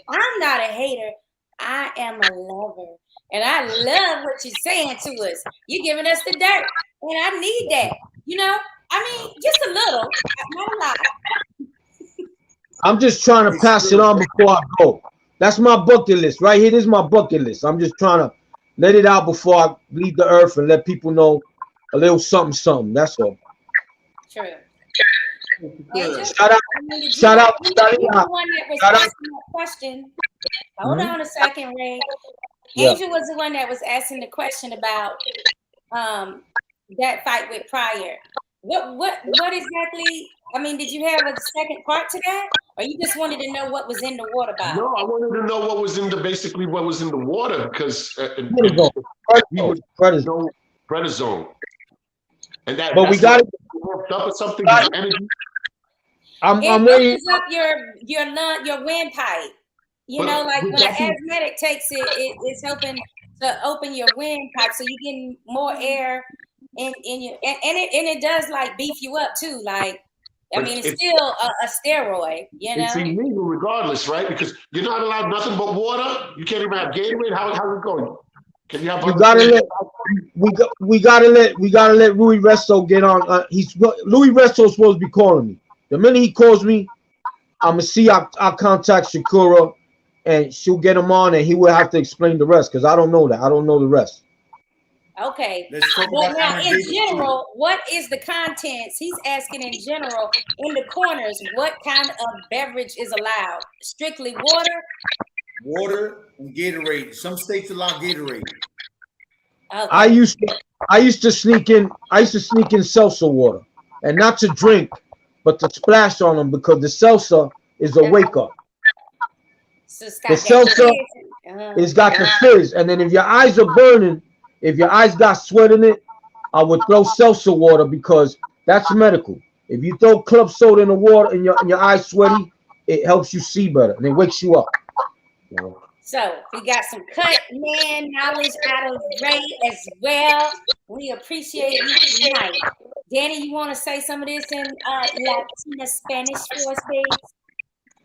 I'm not a hater. I am a lover. And I love what you're saying to us. You're giving us the dirt. And I need that. I mean, just a little, not a lot. I'm just trying to pass it on before I go. That's my bucket list right here. This is my bucket list. I'm just trying to let it out before I leave the earth and let people know a little something. That's all. True. Shout out. The one that was asking that question. Hold on a second, Ray. Angel was the one that was asking the question about that fight with Pryor. What exactly? I mean, did you have a second part to that, or you just wanted to know what was in the water bottle? No, I wanted to know what was in the water because prednisone. And that. But we got it. Up or something. I'm ready. It opens up your windpipe. When an asthmatic takes it, it's helping to open your windpipe, so you're getting more air in your and it does beef you up too. It's still a steroid, It's illegal regardless, right? Because you're not allowed nothing but water. You can't even have Gatorade. How's it going? Can you have? We gotta let Louis Resto get on. Louis Resto's supposed to be calling me. The minute he calls me, I'm gonna see. I'll contact Shakura, and she'll get him on, and he will have to explain the rest because I don't know that. I don't know the rest. Okay. Well, now, in general, what is the contents? He's asking in general, in the corners, what kind of beverage is allowed? Strictly water? Water and Gatorade. Some states allow Gatorade. Okay. I used to sneak in seltzer water, and not to drink, but to splash on them because the seltzer is a wake up. So the seltzer it's got the fizz, and then if your eyes are burning, if your eyes got sweat in it, I would throw seltzer water because that's medical. If you throw club soda in the water and your eyes sweaty, it helps you see better and it wakes you up. So we got some cut man knowledge out of Ray as well. We appreciate you tonight. Danny, you want to say some of this in Latina Spanish for us, please?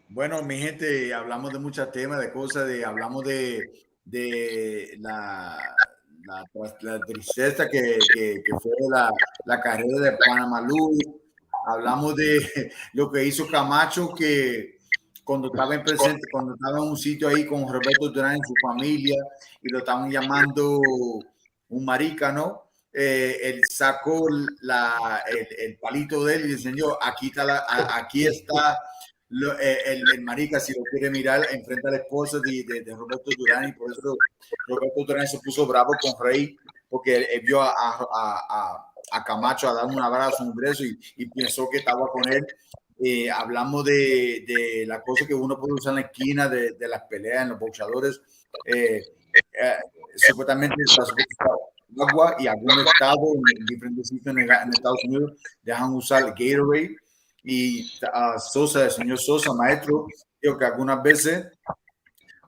Bueno, mi gente, hablamos de muchos temas, de cosas, hablamos de la tristeza que fue la carrera de Panama Lewis. hablamos de lo que hizo Camacho, que cuando estaba en un sitio ahí con Roberto Duran y su familia y lo estaban llamando un marica, ¿no? Él sacó el palito de él y enseñó, aquí está el marica, si lo quiere mirar, enfrente a la esposa de Roberto Duran, y por eso Roberto Duran se puso bravo con Rey, porque él vio a Camacho a dar un abrazo, un beso, y pensó que estaba con él. Hablamos de la cosa que uno puede usar en la esquina de las peleas en los boxeadores. Supuestamente agua, y algún estado en diferentes sitios en Estados Unidos dejan usar Gatorade, y Sosa, el señor Sosa, Maestro, dijo que algunas veces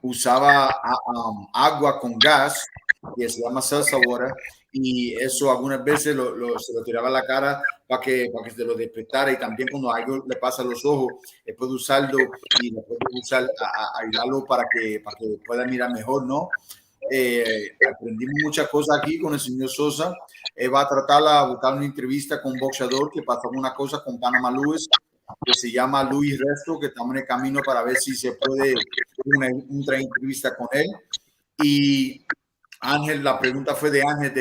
usaba agua con gas, que se llama salsa water, y eso algunas veces se lo tiraba a la cara para que se lo despertara, y también cuando algo le pasa a los ojos, puede usarlo y lo puede usar ayudarlo para que pueda mirar mejor, ¿no? Aprendimos muchas cosas aquí con el señor Sosa. Va a tratar de buscar una entrevista con un boxeador que pasó una cosa con Panama Luis, que se llama Luis Resto, que estamos en el camino para ver si se puede una entrevista con él. Y Ángel, la pregunta fue de Ángel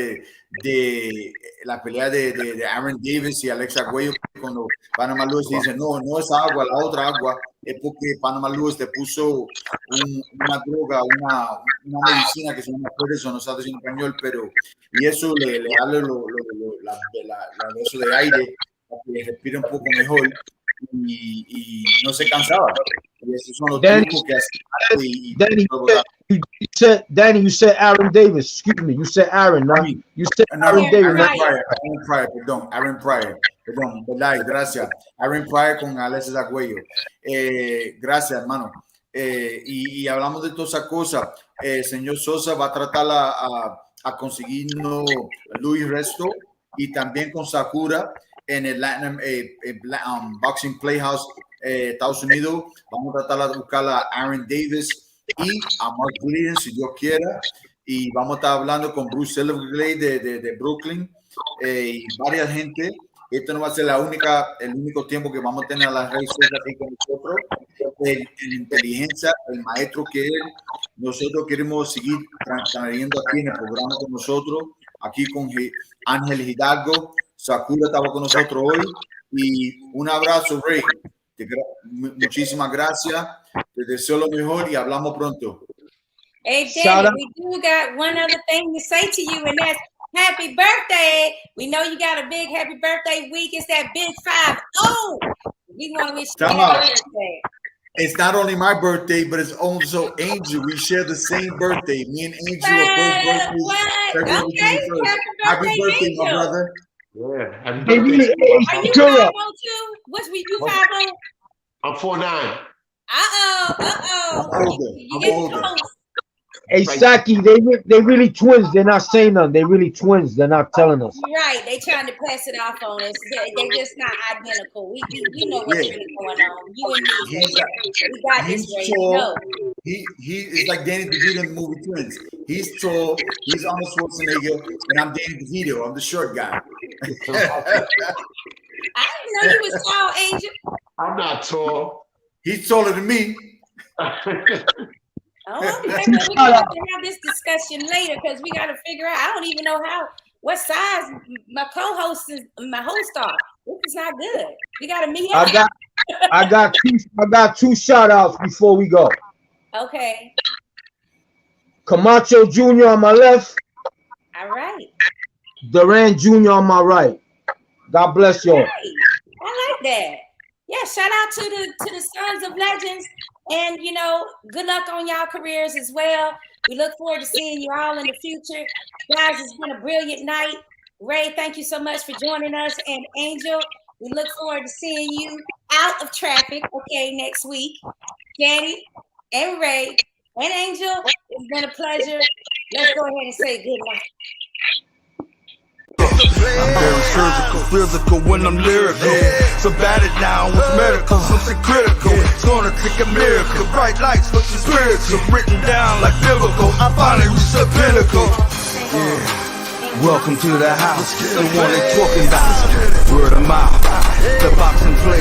de la pelea de Aaron Davis y Alexa Güello, cuando Panama Luis dice no es agua, la otra agua, es porque Panama Luis te puso una droga, una medicina que se llama eso, no sabe en español, pero y eso le da eso de aire para que respire un poco mejor y no se cansaba. Y esos son los trucos que hace. Danny, you said Aaron Davis. Excuse me, you said Aaron, no? You said Aaron Davis. Aaron Pryor, perdón, ¿verdad? Gracias. Aaron Pryor con Alexa Agüello. Gracias, hermano. Y hablamos de todas esas cosas. Señor Sosa va a tratar a conseguirnos Luis Resto, y también con Sakura en el Boxing Playhouse, Estados Unidos. Vamos a tratar de buscar a Aaron Davis y a Mark Glidden, si Dios quiera, y vamos a estar hablando con Bruce Silverglade de Brooklyn, y varias gente. Esto no va a ser el único tiempo que vamos a tener a la Rey Sosa aquí con nosotros. En inteligencia, el maestro que es, nosotros queremos seguir trayendo aquí en el programa con nosotros, aquí con Ángel Hidalgo. Sakura estaba con nosotros hoy, y un abrazo, Rey. Muchísimas gracias. Te deseo lo mejor y hablamos pronto. Hey, Danny, we do got one other thing to say to you, and that's happy birthday. We know you got a big happy birthday week. It's that big 5-0. We want to wish you a happy birthday. It's not only my birthday, but it's also Angel. We share the same birthday. Me and Angel are both birthdays. Okay, happy birthday, my brother. Yeah, happy birthday. Are you 5-0 too? What's we you 5-0? I'm 4'9". I'm older. Hey, Saki, they really twins. They're not saying nothing. They really twins. They're not telling us. Right. They trying to pass it off on us. They're just not identical. We know what's really going on. You and me, we got this right. No. He is like Danny DeVito in the movie Twins. He's tall. He's Arnold Schwarzenegger, and I'm Danny DeVito. I'm the short guy. I didn't know you was tall, Angel. I'm not tall. He's taller than me. Oh, okay. We're gonna have to have this discussion later, because we got to figure out. I don't even know what size my co-host is. My host are. This is not good. We got to meet up. I got two shout outs before we go. Okay. Camacho Jr. on my left. All right. Duran Jr. on my right. God bless y'all. Right. I like that. Yeah, shout out to the Sons of Legends, and good luck on y'all careers as well. We look forward to seeing you all in the future. Guys, it's been a brilliant night. Ray, thank you so much for joining us, and Angel, we look forward to seeing you out of traffic, next week. Danny and Ray and Angel, it's been a pleasure. Let's go ahead and say good night. I'm very physical when I'm lyrical. So bad it now with medical, something critical. It's gonna take a miracle. Bright lights, but the spiritual written down like biblical. I finally reached the pinnacle. Yeah. Welcome to the house. The one they talking about. Word of mouth. The boxing play